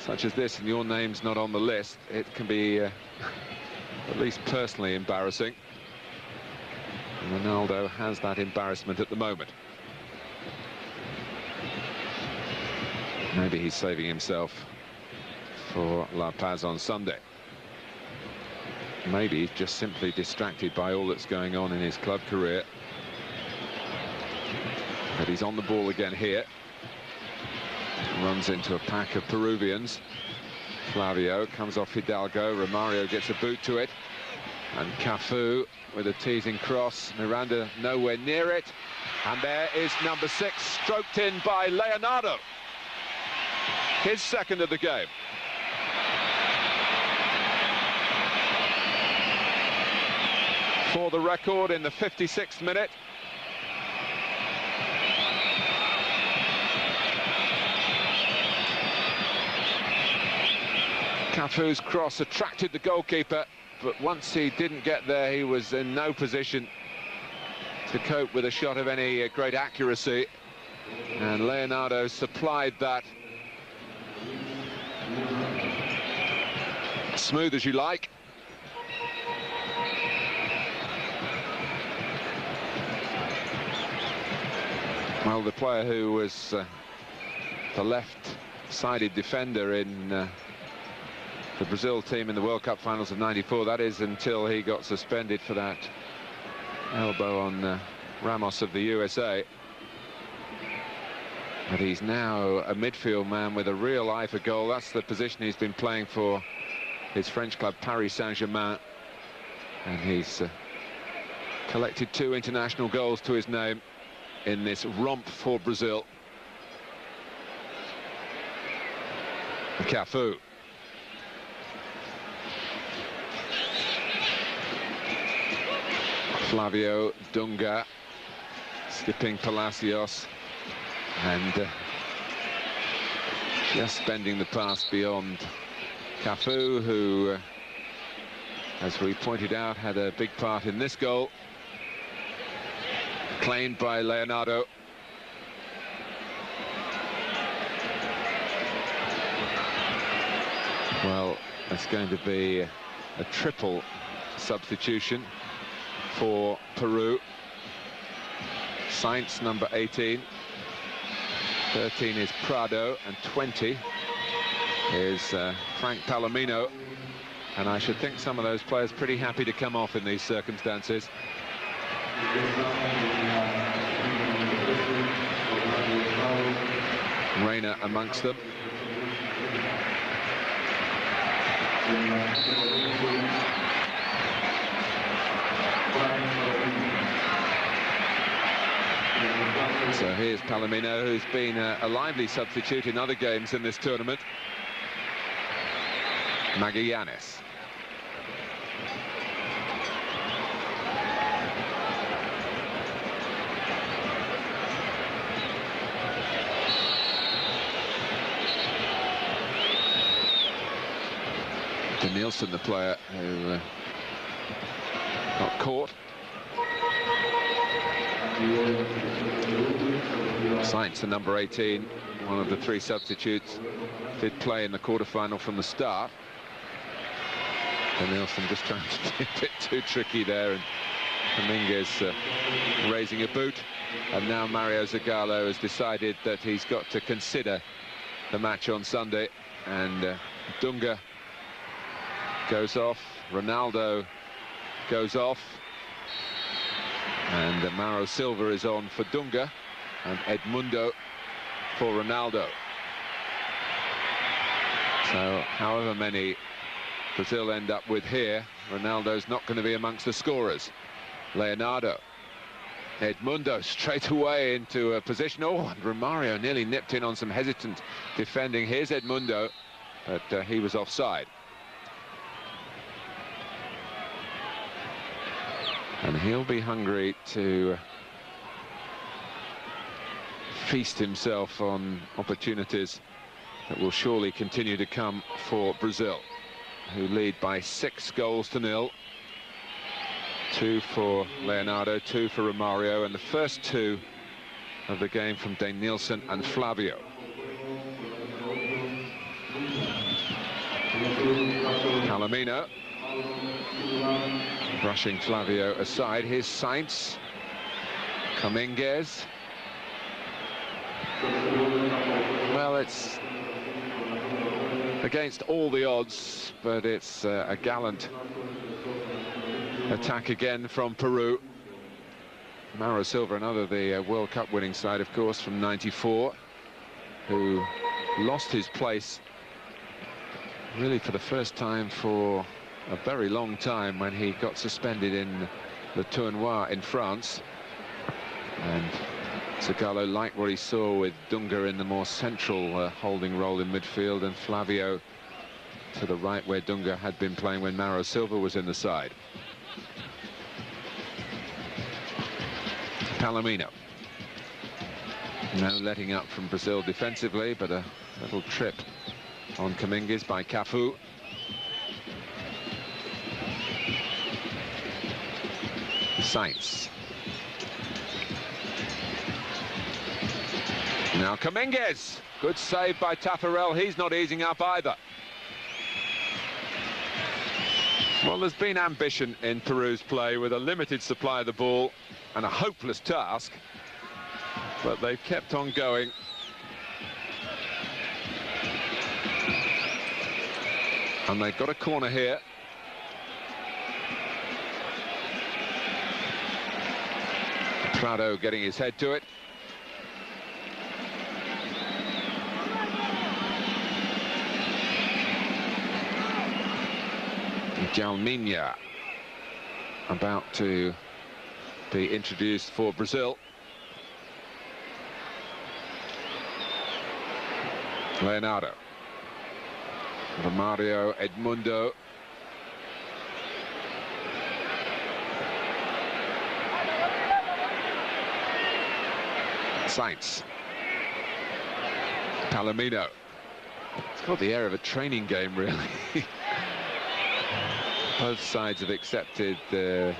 such as this and your name's not on the list, it can be at least personally embarrassing. And Ronaldo has that embarrassment at the moment. Maybe he's saving himself for La Paz on Sunday. Maybe he's just simply distracted by all that's going on in his club career. But he's on the ball again here. Runs into a pack of Peruvians. Flavio comes off Hidalgo. Romario gets a boot to it. And Cafu with a teasing cross. Miranda nowhere near it. And there is number 6, stroked in by Leonardo. His second of the game. For the record in the 56th minute. Cafu's cross attracted the goalkeeper, but once he didn't get there, he was in no position to cope with a shot of any great accuracy. And Leonardo supplied that. Smooth as you like. Well, the player who was the left-sided defender in the Brazil team in the World Cup finals of '94, that is until he got suspended for that elbow on Ramos of the USA. But he's now a midfield man with a real eye for goal. That's the position he's been playing for his French club Paris Saint-Germain, and he's collected 2 international goals to his name in this romp for Brazil. Cafu. Flavio, Dunga, skipping Palacios, and just bending the pass beyond Cafu, who, as we pointed out, had a big part in this goal. Claimed by Leonardo. Well, it's going to be a triple substitution for Peru. Sainz, number 18. 13 is Prado, and 20 is Frank Palomino. And I should think some of those players pretty happy to come off in these circumstances. Reina amongst them. So here's Palomino, who's been a lively substitute in other games in this tournament. Magallanes. Nielsen, the player who got caught. Sainz, the number 18, one of the 3 substitutes, did play in the quarter-final from the start. And Nielsen just trying to be a bit too tricky there, and Dominguez raising a boot. And now Mario Zagallo has decided that he's got to consider the match on Sunday, and Dunga goes off, Ronaldo goes off, and Mauro Silva is on for Dunga, and Edmundo for Ronaldo. So however many Brazil end up with here, Ronaldo's not going to be amongst the scorers. Leonardo, Edmundo straight away into a position. Oh, and Romario nearly nipped in on some hesitant defending. Here's Edmundo, but he was offside. And he'll be hungry to feast himself on opportunities that will surely continue to come for Brazil, who lead by 6 goals to 0. 2 for Leonardo, 2 for Romario, and the first 2 of the game from Nielsen and Flavio. Palomino brushing Flavio aside. Here's Sainz. Dominguez. Well, it's against all the odds, but it's a gallant attack again from Peru. Mauro Silva, another the World Cup winning side, of course, from '94, who lost his place really for the first time for a very long time when he got suspended in the Tournoi in France. And Zagallo liked what he saw with Dunga in the more central holding role in midfield, and Flavio to the right where Dunga had been playing when Mauro Silva was in the side. Palomino. No letting up from Brazil defensively, but a little trip on Dominguez by Cafu. Sainz. Now Dominguez. Good save by Taffarel. He's not easing up either. Well, there's been ambition in Peru's play with a limited supply of the ball and a hopeless task, but they've kept on going. And they've got a corner here. Prado getting his head to it. Jalminha about to be introduced for Brazil. Leonardo. Romario, Edmundo. Sainz. Palomino. It's got the air of a training game, really. Both sides have accepted the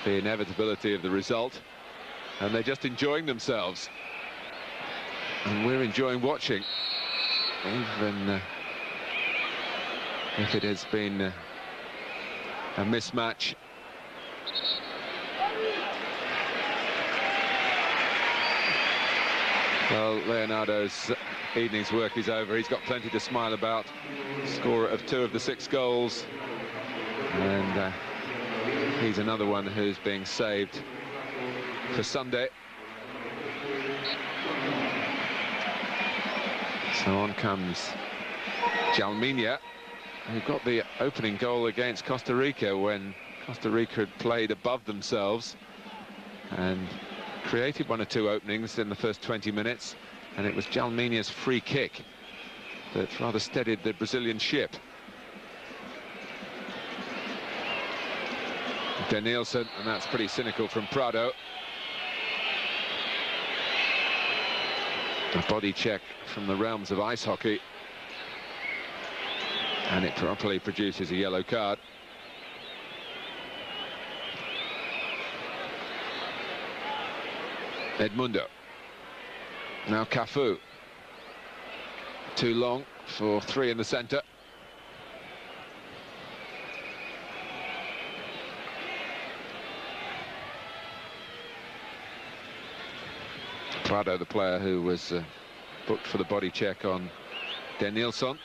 inevitability of the result, and they're just enjoying themselves. And we're enjoying watching, even if it has been a mismatch. Well, Leonardo's evening's work is over. He's got plenty to smile about. Scorer of 2 of the 6 goals. And he's another one who's being saved for Sunday. So on comes Jalminha, who got the opening goal against Costa Rica when Costa Rica had played above themselves and created 1 or 2 openings in the first 20 minutes. And it was Jalminha's free kick that rather steadied the Brazilian ship. Denilson, and that's pretty cynical from Prado. A body check from the realms of ice hockey, and it properly produces a yellow card. Edmundo. Now Cafu. Too long for 3 in the centre. Prado, the player who was booked for the body check on Denilson.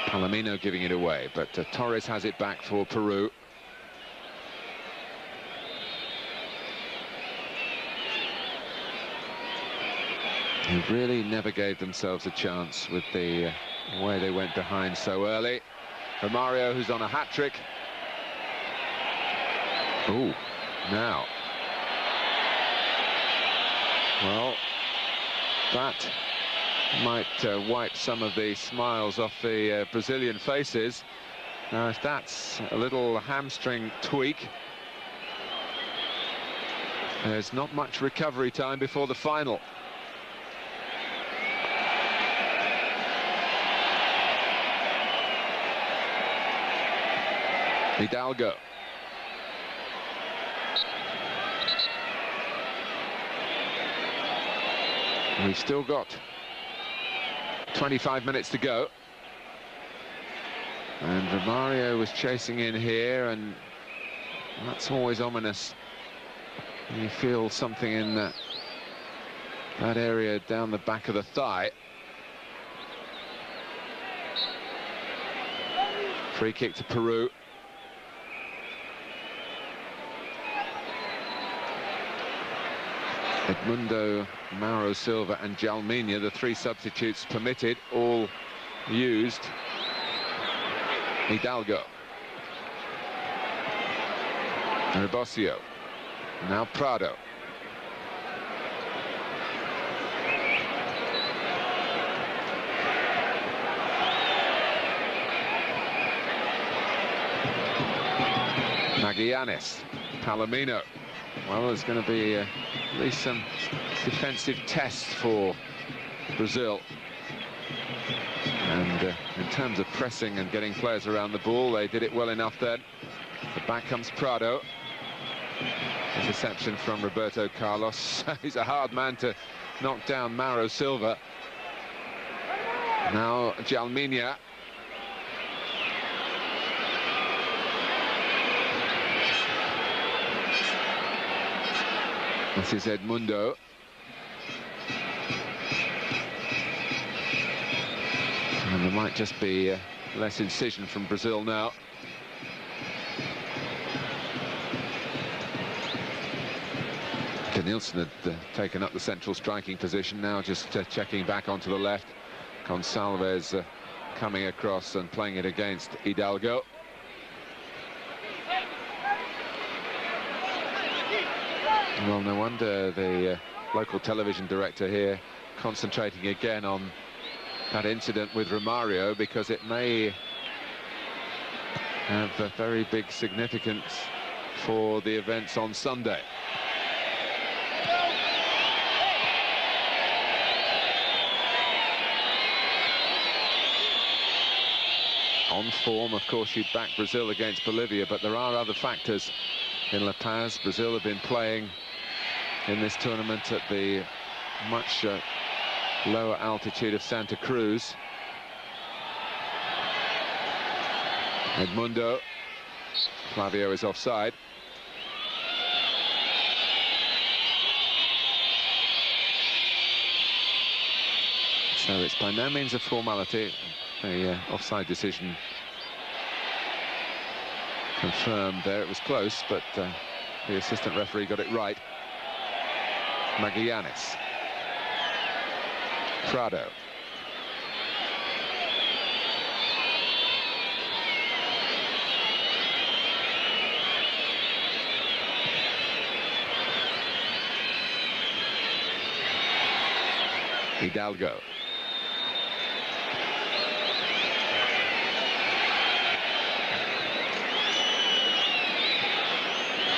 Palomino giving it away, but Torres has it back for Peru. Who really never gave themselves a chance with the way they went behind so early. Romario, who's on a hat-trick. Oh, now. Well, that might wipe some of the smiles off the Brazilian faces. Now, if that's a little hamstring tweak, there's not much recovery time before the final. Hidalgo. We've still got 25 minutes to go. And Romario was chasing in here, and that's always ominous. You feel something in that area down the back of the thigh. Free kick to Peru. Edmundo, Mauro Silva and Jalminha, the 3 substitutes permitted, all used. Hidalgo. Rebocio. Now Prado. Magallanes. Palomino. Well, there's going to be at least some defensive tests for Brazil. And in terms of pressing and getting players around the ball, they did it well enough then. But back comes Prado. Interception from Roberto Carlos. He's a hard man to knock down, Mauro Silva. Now Jalminha. This is Edmundo. And there might just be less incision from Brazil now. Nielsen had taken up the central striking position, now just checking back onto the left. Gonçalves coming across and playing it against Hidalgo. Well, no wonder the local television director here concentrating again on that incident with Romario, because it may have a very big significance for the events on Sunday. On form, of course, you'd back Brazil against Bolivia, but there are other factors in La Paz. Brazil have been playing in this tournament at the much lower altitude of Santa Cruz. Edmundo. Flavio is offside. So it's by no means a formality. The offside decision confirmed there. It was close, but the assistant referee got it right. Magallanes. Prado. Hidalgo.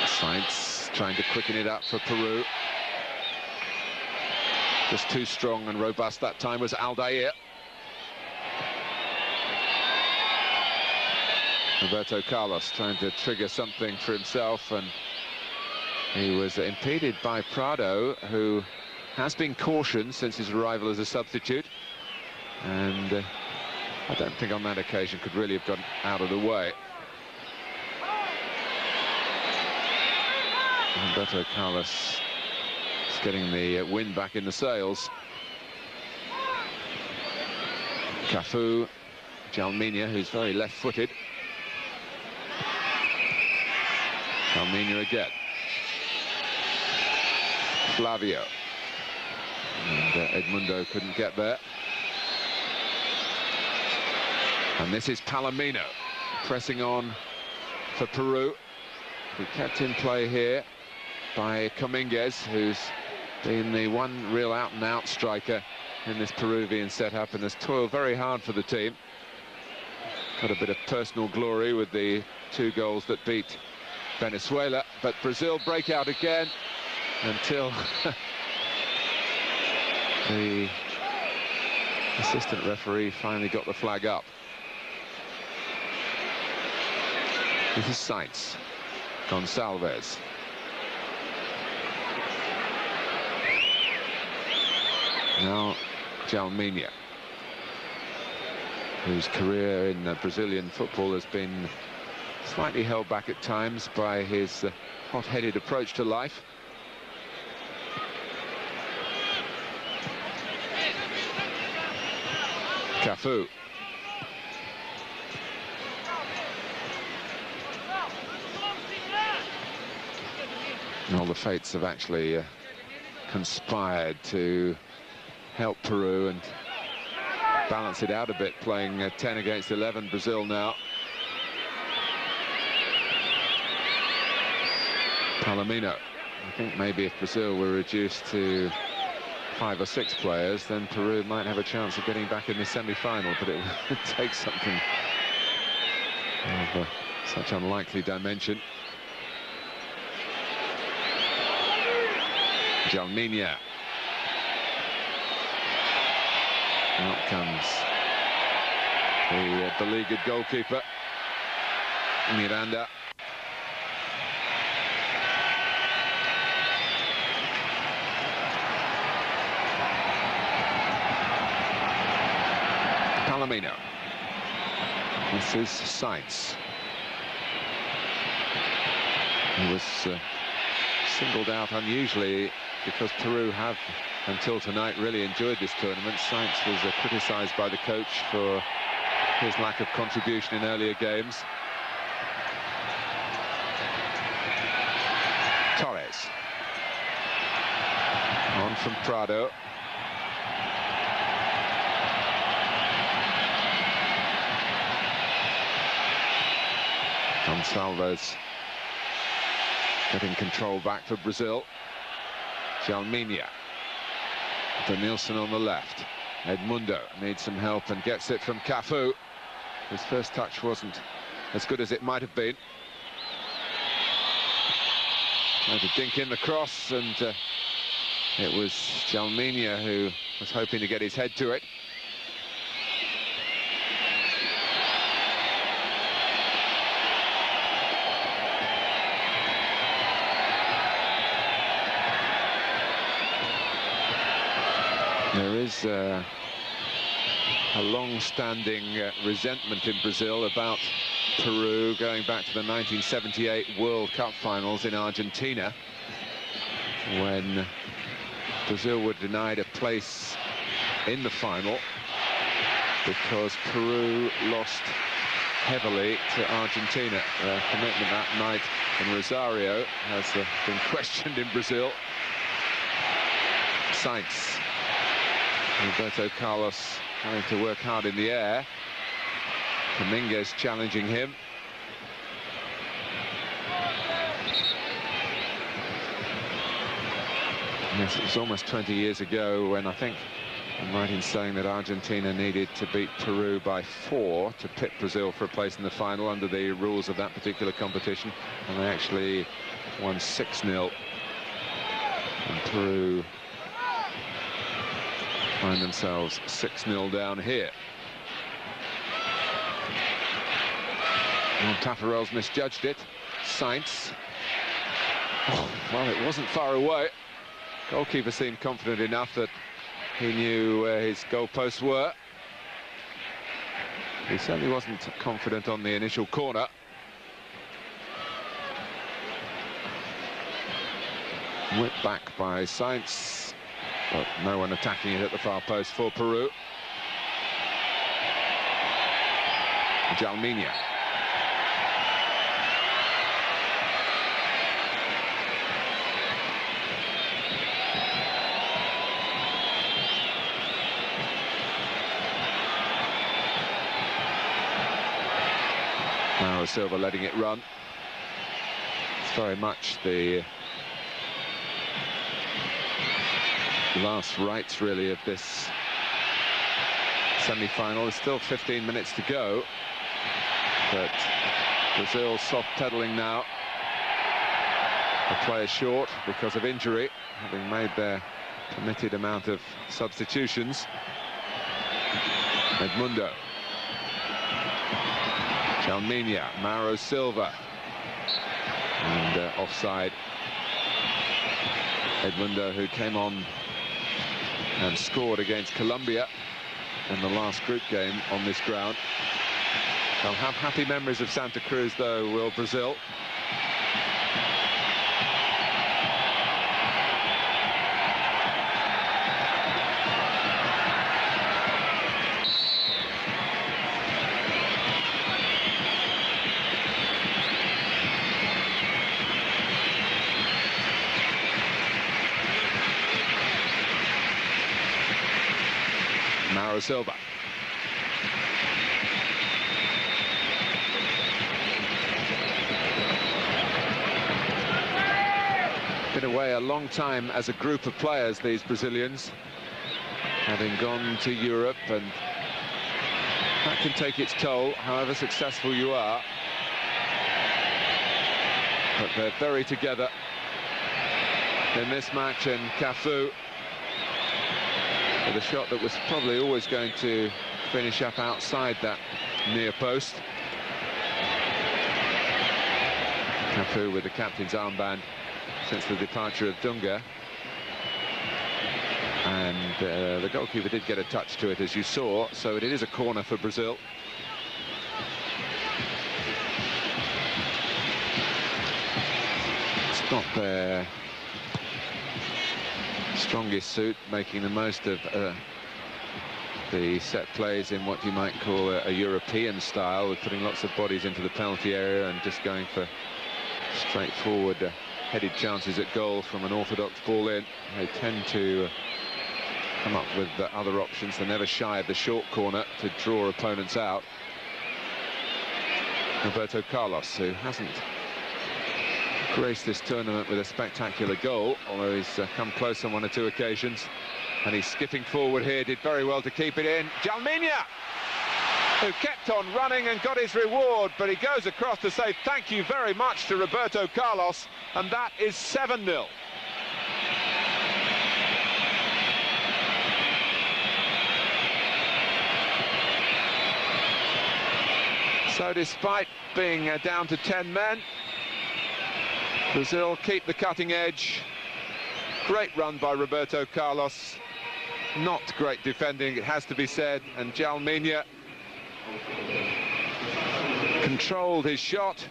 Sainz trying to quicken it up for Peru. Just too strong and robust that time was Aldair. Roberto Carlos trying to trigger something for himself, and he was impeded by Prado, who has been cautioned since his arrival as a substitute, and I don't think on that occasion could really have gotten out of the way. Roberto Carlos is getting the wind back in the sails. Cafu, Jalminha, who's very left-footed. Jalminha again. Flavio. And Edmundo couldn't get there. And this is Palomino pressing on for Peru. He kept in play here by Cominguez, who's been the one real out-and-out striker in this Peruvian setup and has toiled very hard for the team. Got a bit of personal glory with the 2 goals that beat Venezuela, but Brazil break out again until the assistant referee finally got the flag up. This is Sainz. Gonçalves. Now Jalminha, whose career in Brazilian football has been slightly held back at times by his hot-headed approach to life. Cafu. All the fates have actually conspired to help Peru and balance it out a bit, playing 10 against 11 Brazil now. Palomino. I think maybe if Brazil were reduced to 5 or 6 players, then Peru might have a chance of getting back in the semi-final, but it would take something of such unlikely dimension. Jalminha. Out comes the beleaguered goalkeeper, Miranda. Minamino. This is Sainz. He was singled out unusually because Peru have, until tonight, really enjoyed this tournament. Sainz was criticised by the coach for his lack of contribution in earlier games. Torres. On from Prado. Gonçalves getting control back for Brazil. Jalminha. Denilson on the left. Edmundo needs some help and gets it from Cafu. His first touch wasn't as good as it might have been. Tried to dink in the cross, and it was Jalminha who was hoping to get his head to it. There is a long-standing resentment in Brazil about Peru going back to the 1978 World Cup finals in Argentina, when Brazil were denied a place in the final because Peru lost heavily to Argentina. Their commitment that night in Rosario has been questioned in Brazil. Sainz. Roberto Carlos having to work hard in the air. Dominguez challenging him. Yes, it was almost 20 years ago when I think I'm right in saying that Argentina needed to beat Peru by 4 to pit Brazil for a place in the final under the rules of that particular competition, and they actually won 6-0. And Peru find themselves 6-0 down here. Well, Tafarel's misjudged it. Sainz. Oh, well, it wasn't far away. Goalkeeper seemed confident enough that he knew where his goalposts were. He certainly wasn't confident on the initial corner. Whipped back by Sainz, but no one attacking it at the far post for Peru. Jalminha. Now Silva letting it run. It's very much the last rites, really, of this semi-final. There's still 15 minutes to go, but Brazil soft pedaling now. A player short because of injury, having made their permitted amount of substitutions. Edmundo. Jalminha, Mauro Silva, and offside. Edmundo, who came on and scored against Colombia in the last group game on this ground. They'll have happy memories of Santa Cruz, though, will Brazil. Mauro Silva. Been away a long time as a group of players, these Brazilians, having gone to Europe, and that can take its toll, however successful you are. But they're very together in this match, and Cafu, with a shot that was probably always going to finish up outside that near post. Cafu with the captain's armband since the departure of Dunga. And And the goalkeeper did get a touch to it, as you saw, so it is a corner for Brazil. It's not their strongest suit, making the most of the set plays in what you might call a European style, with putting lots of bodies into the penalty area and just going for straightforward headed chances at goal from an orthodox ball in. They tend to come up with other options. They're never shy of the short corner to draw opponents out. Roberto Carlos, who hasn't graced this tournament with a spectacular goal, although he's come close on one or two occasions. And he's skipping forward here, did very well to keep it in. Jalminha, who kept on running and got his reward, but he goes across to say thank you very much to Roberto Carlos, and that is 7-0. So despite being down to 10 men, Brazil keep the cutting edge. Great run by Roberto Carlos. Not great defending, it has to be said, and Jalminha controlled his shot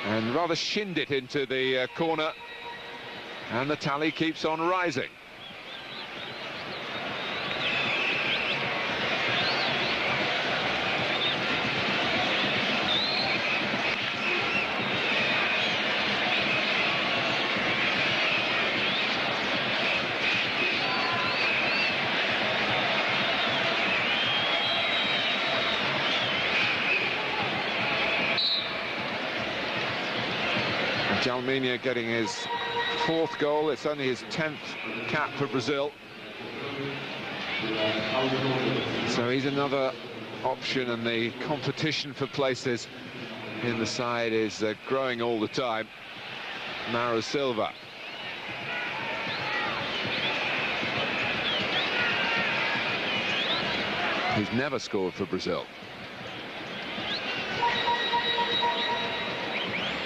and rather shinned it into the corner, and the tally keeps on rising. Jalminha getting his 4th goal. It's only his 10th cap for Brazil. So he's another option, and the competition for places in the side is growing all the time. Mauro Silva. He's never scored for Brazil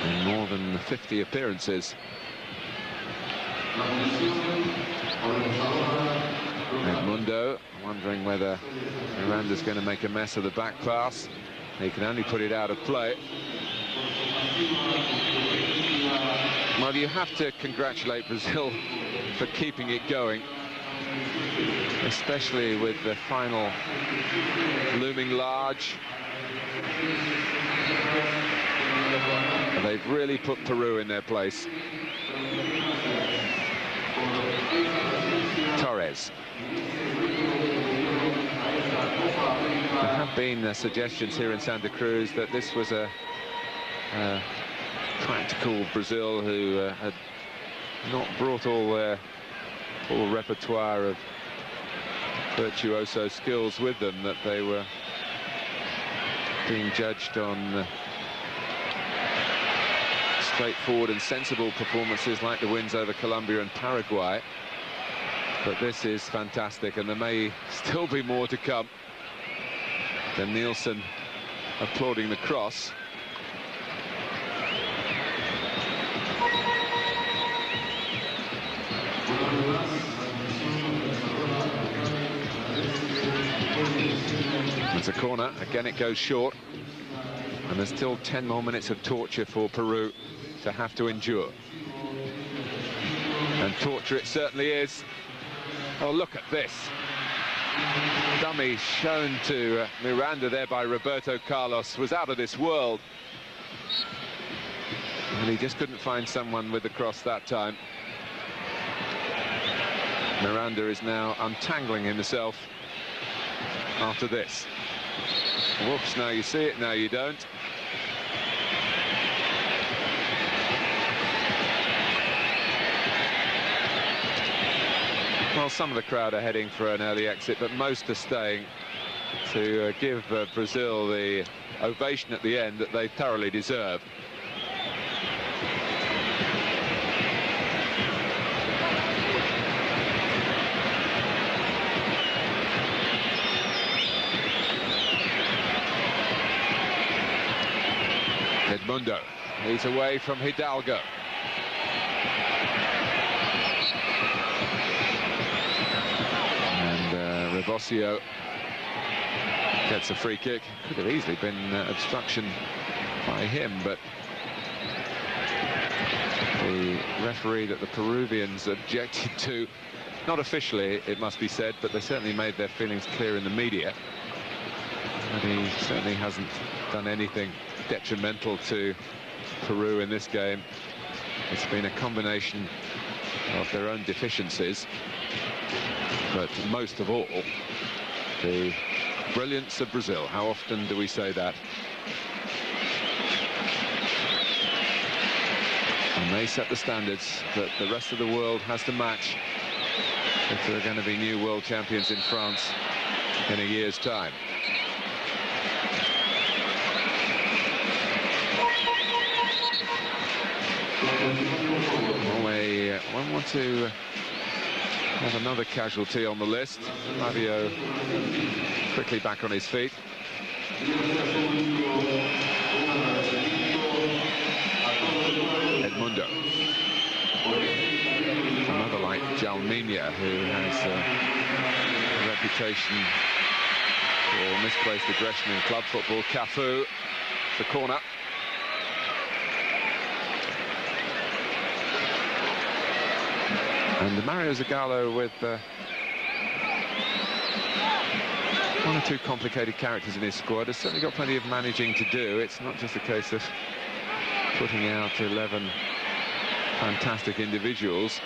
in more than 50 appearances. Edmundo wondering whether Miranda's going to make a mess of the back pass. He can only put it out of play. Well, you have to congratulate Brazil for keeping it going, especially with the final looming large. They've really put Peru in their place. Torres. There have been suggestions here in Santa Cruz that this was a practical Brazil who had not brought all their full repertoire of virtuoso skills with them, that they were being judged on straightforward and sensible performances like the wins over Colombia and Paraguay. But this is fantastic, and there may still be more to come. Then Nielsen applauding the cross. It's a corner, again it goes short, and there's still 10 more minutes of torture for Peru to have to endure. And torture it certainly is. Oh, look at this. Dummy shown to Miranda there by Roberto Carlos was out of this world. And he just couldn't find someone with the cross that time. Miranda is now untangling himself after this. Whoops, now you see it, now you don't. Well, some of the crowd are heading for an early exit, but most are staying to give Brazil the ovation at the end that they thoroughly deserve. Edmundo, he's away from Hidalgo. Bosio gets a free kick. Could have easily been obstruction by him, but the referee that the Peruvians objected to, not officially it must be said, but they certainly made their feelings clear in the media. And he certainly hasn't done anything detrimental to Peru in this game. It's been a combination of their own deficiencies, but most of all, the brilliance of Brazil. How often do we say that? And they set the standards that the rest of the world has to match if there are going to be new world champions in France in a year's time. One want to have another casualty on the list. Flavio quickly back on his feet. Edmundo. Another like Jalminha, who has a reputation for misplaced aggression in club football. Cafu, the corner. And Mario Zagallo with one or two complicated characters in his squad has certainly got plenty of managing to do. It's not just a case of putting out 11 fantastic individuals.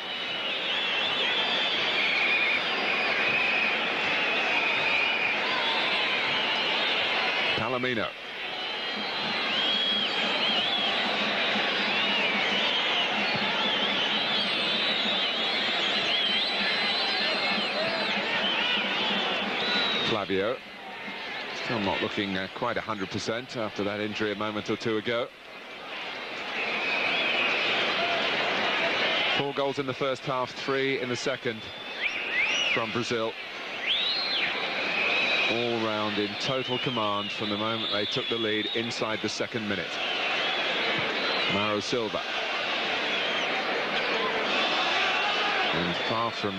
Palomino. Flavio, still not looking quite 100% after that injury a moment or two ago. 4 goals in the first half, 3 in the second from Brazil. All round in total command from the moment they took the lead inside the second minute. Mauro Silva. And far from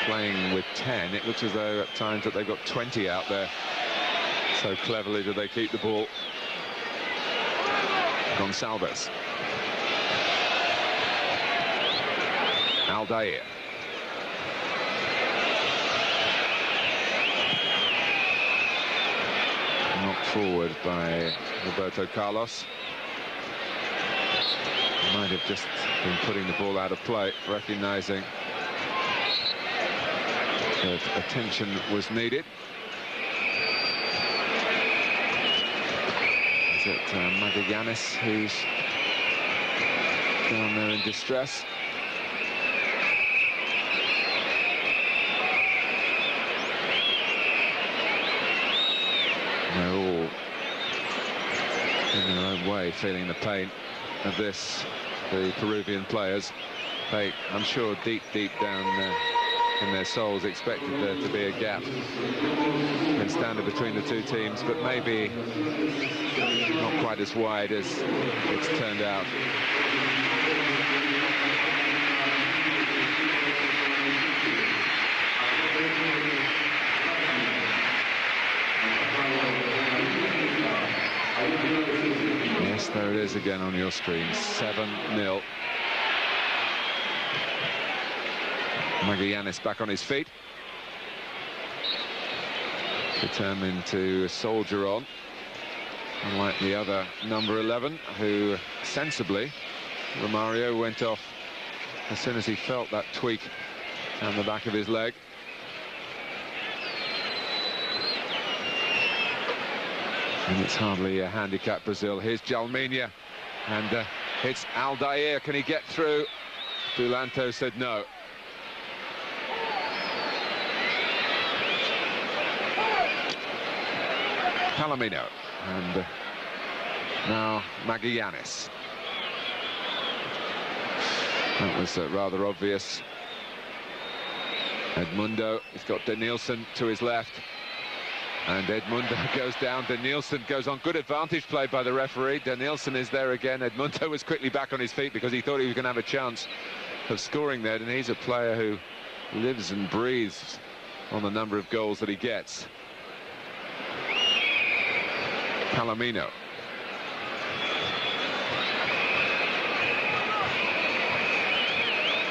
playing with 10, it looks as though at times that they've got 20 out there. So cleverly do they keep the ball. Gonçalves. Aldair. Knocked forward by Roberto Carlos. Might have just been putting the ball out of play, recognizing that attention was needed. Is it Magallanes who's down there in distress? They're all in their own way feeling the pain of this, the Peruvian players. They, I'm sure, deep down in their souls expected there to be a gap in standard between the two teams, but maybe not quite as wide as it's turned out. Yes, there it is again on your screen, 7-0. Magallanes back on his feet, determined to soldier on, unlike the other number 11, who sensibly, Romario, went off as soon as he felt that tweak down the back of his leg. And it's hardly a handicap, Brazil. Here's Jalminha, and it's Aldair. Can he get through? Bulanto said no. Palomino, and now Magallanes. That was rather obvious. Edmundo, he's got Danielson to his left, and Edmundo goes down. Danielson goes on. Good advantage play by the referee. Danielson is there again. Edmundo was quickly back on his feet because he thought he was going to have a chance of scoring there, and he's a player who lives and breathes on the number of goals that he gets. Palomino.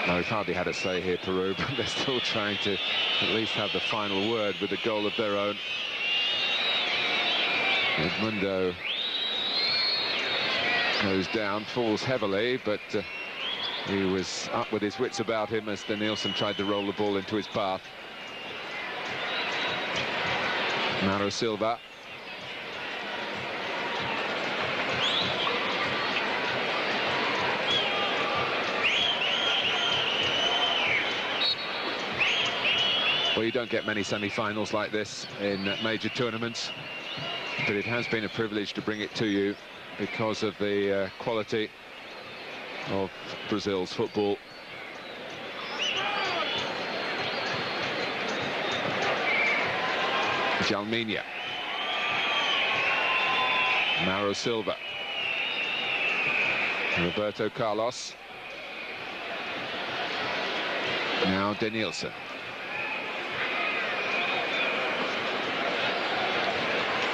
No, we've hardly had a say here, Peru, but they're still trying to at least have the final word with a goal of their own. Edmundo goes down, falls heavily, but he was up with his wits about him as Denilson tried to roll the ball into his path. Mauro Silva. Well, you don't get many semi-finals like this in major tournaments, but it has been a privilege to bring it to you because of the quality of Brazil's football. Jalminha. Mauro Silva. Roberto Carlos. Now Denilson.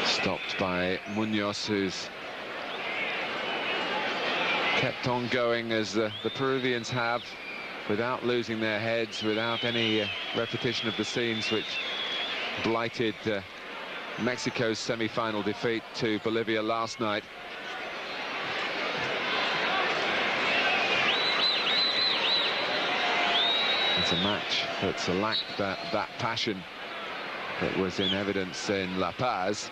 Stopped by Munoz, who's kept on going as the Peruvians have, without losing their heads, without any repetition of the scenes which blighted Mexico's semi-final defeat to Bolivia last night. It's a match that's lacked that passion that was in evidence in La Paz,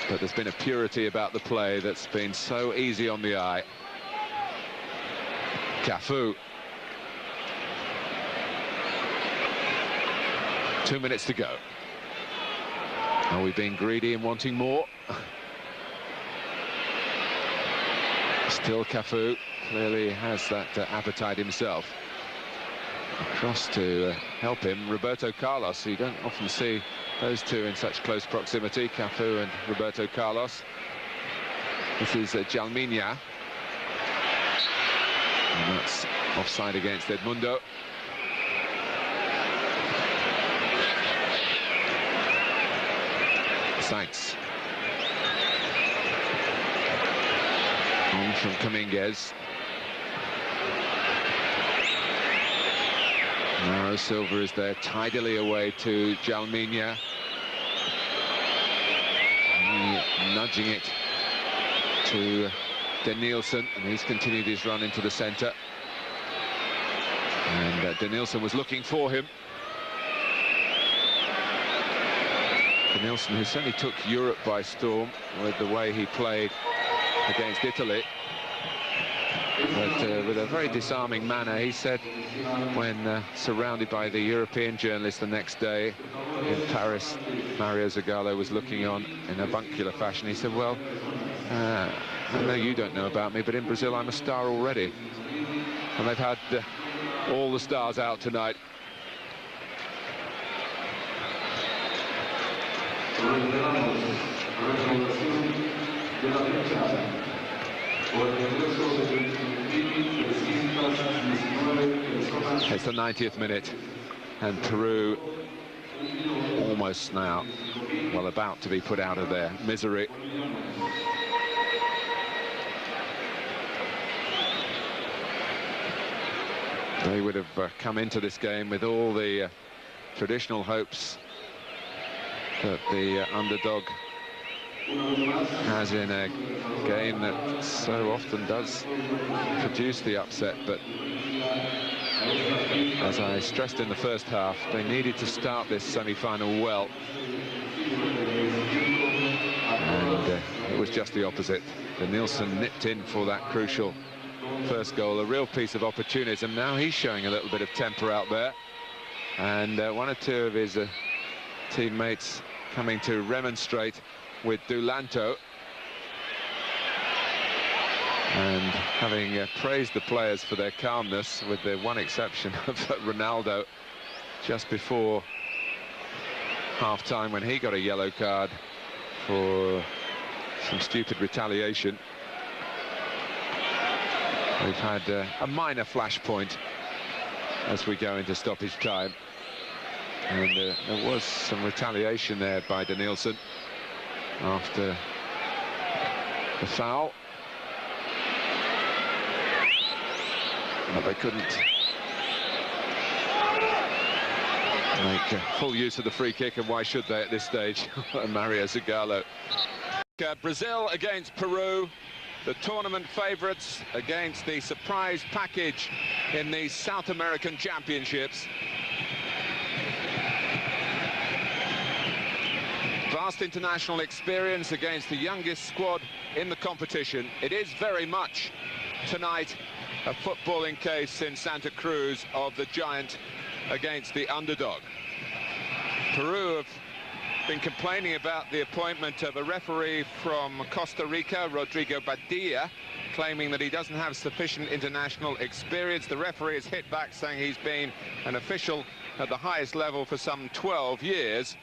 but there's been a purity about the play that's been so easy on the eye. Cafu. 2 minutes to go. Are we being greedy and wanting more? Still Cafu clearly has that appetite himself. Across to help him, Roberto Carlos. You don't often see those two in such close proximity, Cafu and Roberto Carlos. This is Jalminha. And that's offside against Edmundo. Sainz. On from Dominguez. Mauro Silva is there tidily away to Jalminha. Nudging it to Denilson, and he's continued his run into the centre. And Denilson was looking for him. Denilson, who certainly took Europe by storm with the way he played against Italy. But with a very disarming manner, he said, when surrounded by the European journalists the next day in Paris, Mario Zagallo was looking on in avuncular fashion. He said, well, I know you don't know about me, but in Brazil I'm a star already. And they've had all the stars out tonight. It's the 90th minute, and Peru almost now, well, about to be put out of their misery. They would have come into this game with all the traditional hopes that the underdog has in a game that so often does produce the upset. But as I stressed in the first half, they needed to start this semi-final well, and it was just the opposite. Denilson nipped in for that crucial first goal, a real piece of opportunism. Now he's showing a little bit of temper out there, and one or two of his teammates coming to remonstrate with Dulanto, and having praised the players for their calmness, with the one exception of Ronaldo just before half-time when he got a yellow card for some stupid retaliation. We've had a minor flashpoint as we go into stoppage time. And there was some retaliation there by Danielson after the foul. But they couldn't make full use of the free kick, and why should they at this stage? Mario Zagallo. Brazil against Peru, the tournament favourites against the surprise package in the South American Championships. Vast international experience against the youngest squad in the competition. It is very much tonight a footballing case in Santa Cruz of the giant against the underdog. Peru have been complaining about the appointment of a referee from Costa Rica, Rodrigo Badilla, claiming that he doesn't have sufficient international experience. The referee has hit back, saying he's been an official at the highest level for some 12 years,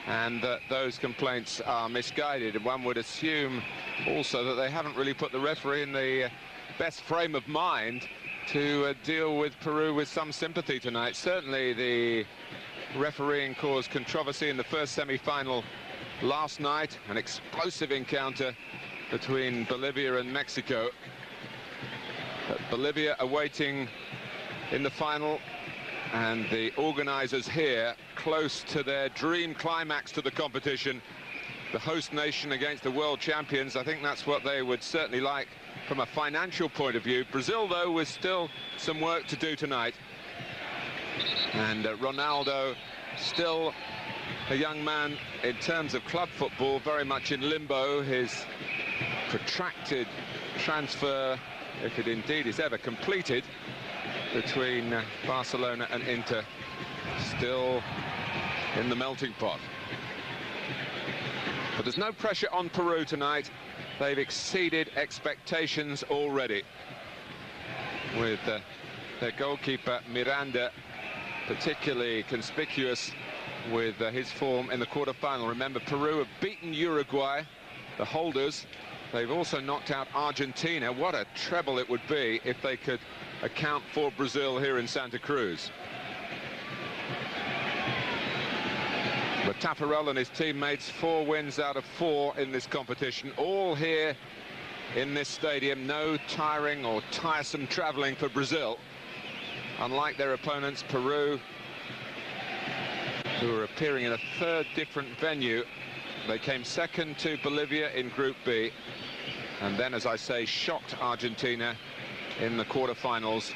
and that those complaints are misguided. One would assume also that they haven't really put the referee in the best frame of mind to deal with Peru with some sympathy tonight. Certainly the refereeing caused controversy in the first semi-final last night, an explosive encounter between Bolivia and Mexico. But Bolivia awaiting in the final, and the organisers here close to their dream climax to the competition. The host nation against the world champions, I think that's what they would certainly like from a financial point of view. Brazil, though, with still some work to do tonight. And Ronaldo, still a young man in terms of club football, very much in limbo. His protracted transfer, if it indeed is ever completed, between Barcelona and Inter, still in the melting pot. But there's no pressure on Peru tonight. They've exceeded expectations already, with their goalkeeper Miranda particularly conspicuous with his form in the quarter-final. Remember, Peru have beaten Uruguay, the holders. They've also knocked out Argentina. What a treble it would be if they could account for Brazil here in Santa Cruz. But Tafarel and his teammates, 4 wins out of 4 in this competition, all here in this stadium. No tiring or tiresome travelling for Brazil, unlike their opponents, Peru, who are appearing in a 3rd different venue. They came second to Bolivia in Group B, and then, as I say, shocked Argentina in the quarter-finals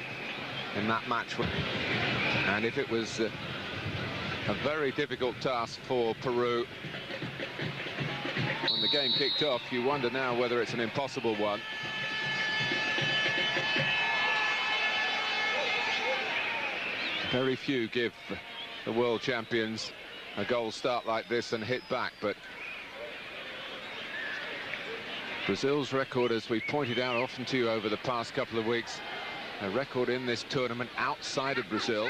in that match. And if it was a very difficult task for Peru when the game kicked off, you wonder now whether it's an impossible one. Very few give the world champions a goal start like this and hit back, but Brazil's record, as we pointed out often to you over the past couple of weeks, a record in this tournament outside of Brazil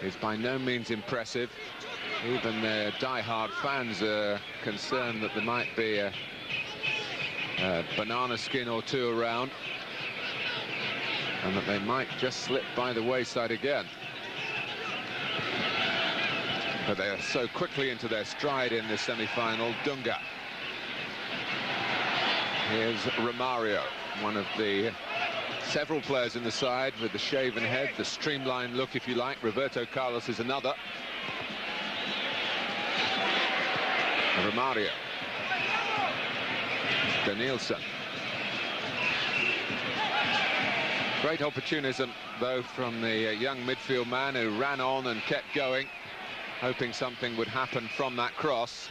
is by no means impressive. Even their die-hard fans are concerned that there might be a banana skin or two around, and that they might just slip by the wayside again. But they're so quickly into their stride in this semi-final. Dunga. Here's Romario, one of the several players in the side with the shaven head, the streamlined look, if you like. Roberto Carlos is another. Romario. Danielson. Great opportunism, though, from the young midfield man who ran on and kept going, hoping something would happen from that cross.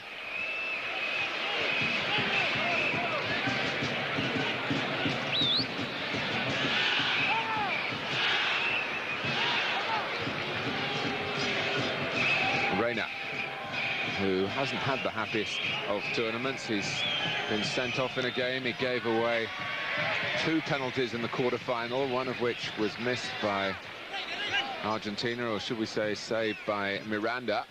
Reina, who hasn't had the happiest of tournaments. He's been sent off in a game. He gave away 2 penalties in the quarter-final, one of which was missed by Argentina, or should we say saved by Miranda.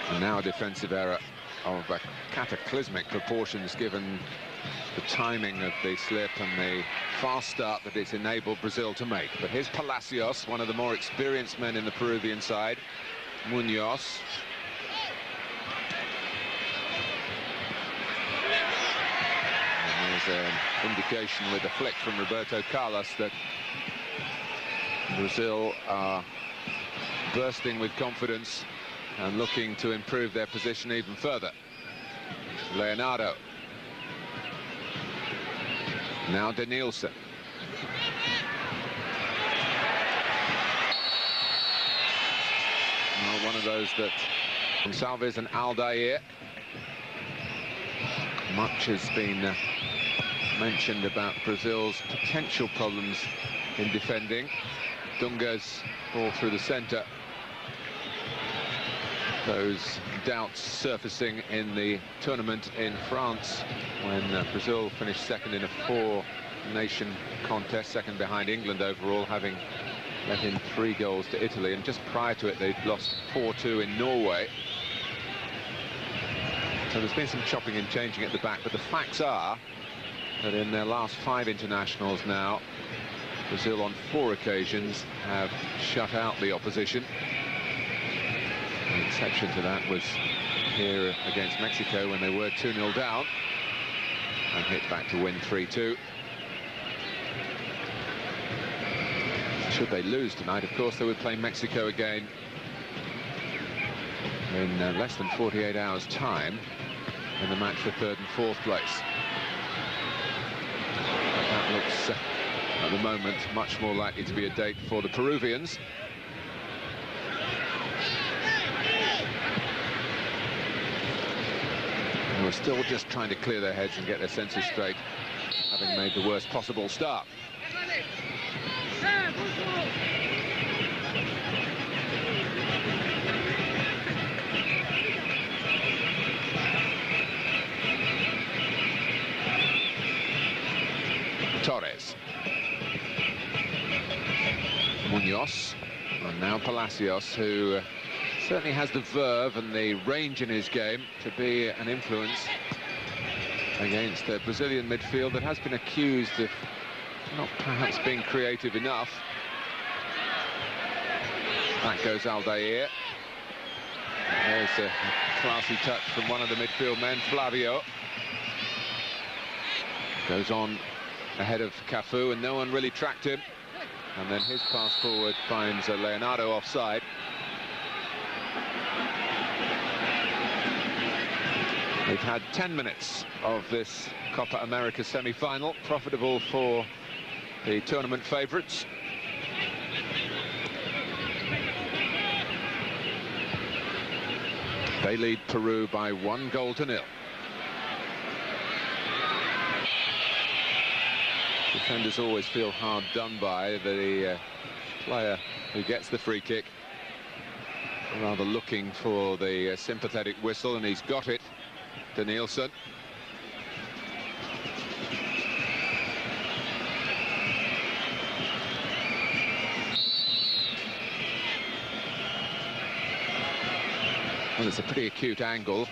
And now a defensive error of cataclysmic proportions, given the timing of the slip and the fast start that it's enabled Brazil to make. But here's Palacios, one of the more experienced men in the Peruvian side. Munoz. And there's an indication with a flick from Roberto Carlos that Brazil are bursting with confidence and looking to improve their position even further. Leonardo. Now Denilson. Well, one of those that Gonçalves and Aldair. Much has been mentioned about Brazil's potential problems in defending. Dunga's ball through the centre. Those doubts surfacing in the tournament in France when Brazil finished second in a four-nation contest, second behind England overall, having let in 3 goals to Italy, and just prior to it they'd lost 4-2 in Norway. So there's been some chopping and changing at the back, but the facts are that in their last 5 internationals now, Brazil on 4 occasions have shut out the opposition. The exception to that was here against Mexico when they were 2-0 down and hit back to win 3-2. Should they lose tonight, of course, they would play Mexico again in less than 48 hours' time in the match for 3rd and 4th place. But that looks, at the moment, much more likely to be a date for the Peruvians. Who are still just trying to clear their heads and get their senses straight, having made the worst possible start. Torres. Munoz. And now Palacios, who certainly has the verve and the range in his game to be an influence against the Brazilian midfield that has been accused of not perhaps being creative enough. Back goes Aldair. There's a classy touch from one of the midfield men, Flavio. Goes on ahead of Cafu, and no one really tracked him. And then his pass forward finds Leonardo offside. We've had 10 minutes of this Copa America semi-final, profitable for the tournament favourites. They lead Peru by 1-0. Defenders always feel hard done by. The player who gets the free kick rather looking for the sympathetic whistle, and he's got it. Denilson. Well, it's a pretty acute angle.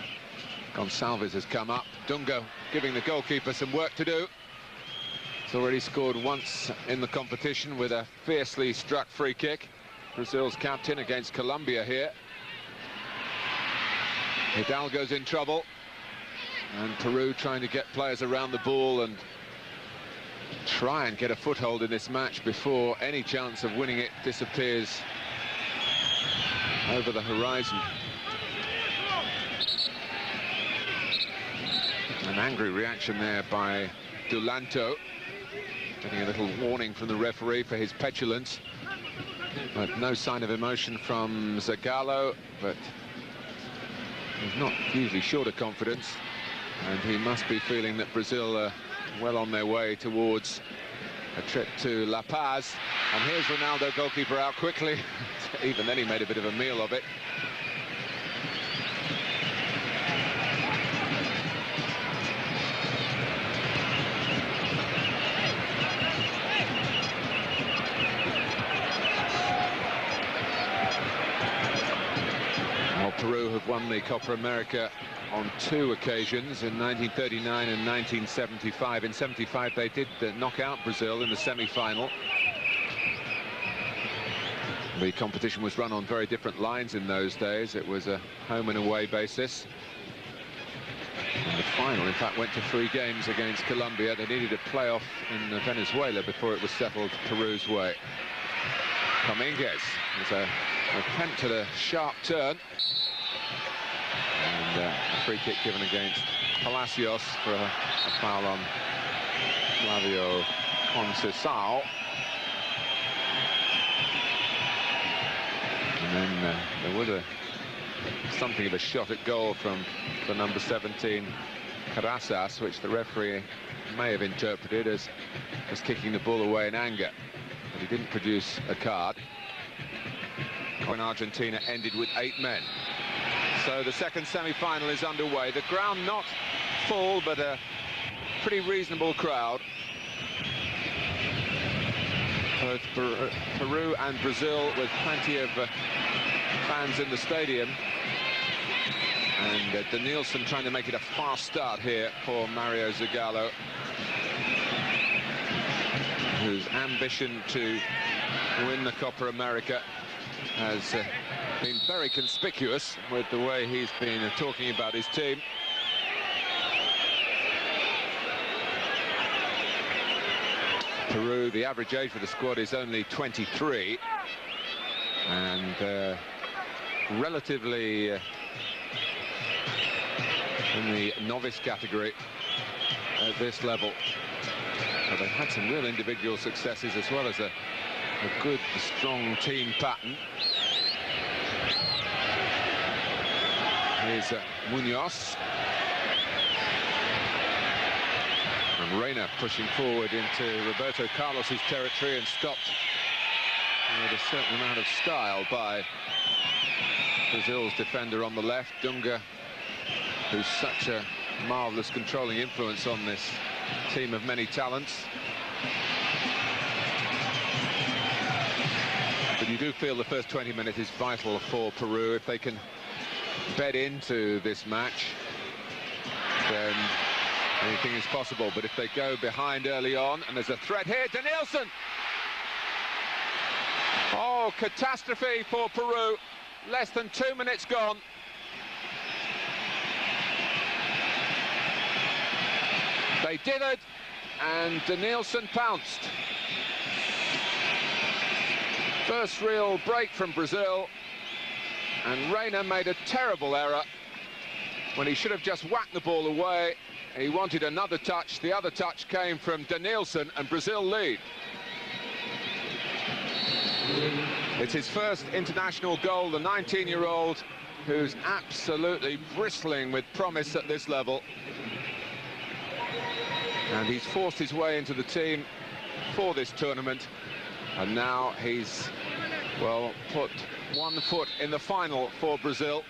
Gonçalves has come up. Dunga giving the goalkeeper some work to do. He's already scored once in the competition with a fiercely struck free kick. Brazil's captain against Colombia here. Hidalgo's in trouble. And Peru trying to get players around the ball and try and get a foothold in this match before any chance of winning it disappears over the horizon. An angry reaction there by Dulanto, getting a little warning from the referee for his petulance, but no sign of emotion from Zagallo. But he's not usually short of confidence, and he must be feeling that Brazil are well on their way towards a trip to La Paz. And here's Ronaldo, goalkeeper, out quickly. Even then he made a bit of a meal of it. Peru have won the Copa America on 2 occasions, in 1939 and 1975. In 75 they did knock out Brazil in the semi-final. The competition was run on very different lines in those days. It was a home and away basis. And the final, in fact, went to 3 games against Colombia. They needed a playoff in Venezuela before it was settled Peru's way. Dominguez is an attempt at a sharp turn. And a free kick given against Palacios for a foul on Flavio Conceição. And then there was something of a shot at goal from the number 17, Carasas, which the referee may have interpreted as kicking the ball away in anger. But he didn't produce a card. When Argentina ended with 8 men. So the second semi-final is underway. The ground not full, but a pretty reasonable crowd. Both Peru and Brazil with plenty of fans in the stadium. And Danielson trying to make it a fast start here for Mario Zagallo, whose ambition to win the Copa America has been very conspicuous with the way he's been talking about his team. Peru, the average age for the squad is only 23, and relatively in the novice category at this level. But they've had some real individual successes as well as a good, strong team pattern. Here's Munoz. And Reina pushing forward into Roberto Carlos's territory and stopped with a certain amount of style by Brazil's defender on the left, Dunga, who's such a marvellous controlling influence on this team of many talents. But you do feel the first 20 minutes is vital for Peru. If they can bed into this match, then anything is possible. But if they go behind early on, and there's a threat here, Danielson! Oh, catastrophe for Peru. Less than 2 minutes gone. They did it, and Danielson pounced. First real break from Brazil, and Reina made a terrible error when he should have just whacked the ball away. He wanted another touch. The other touch came from Danielson, and Brazil lead. It's his first international goal, the 19-year-old, who's absolutely bristling with promise at this level. And he's forced his way into the team for this tournament. And now he's, well, put one foot in the final for Brazil.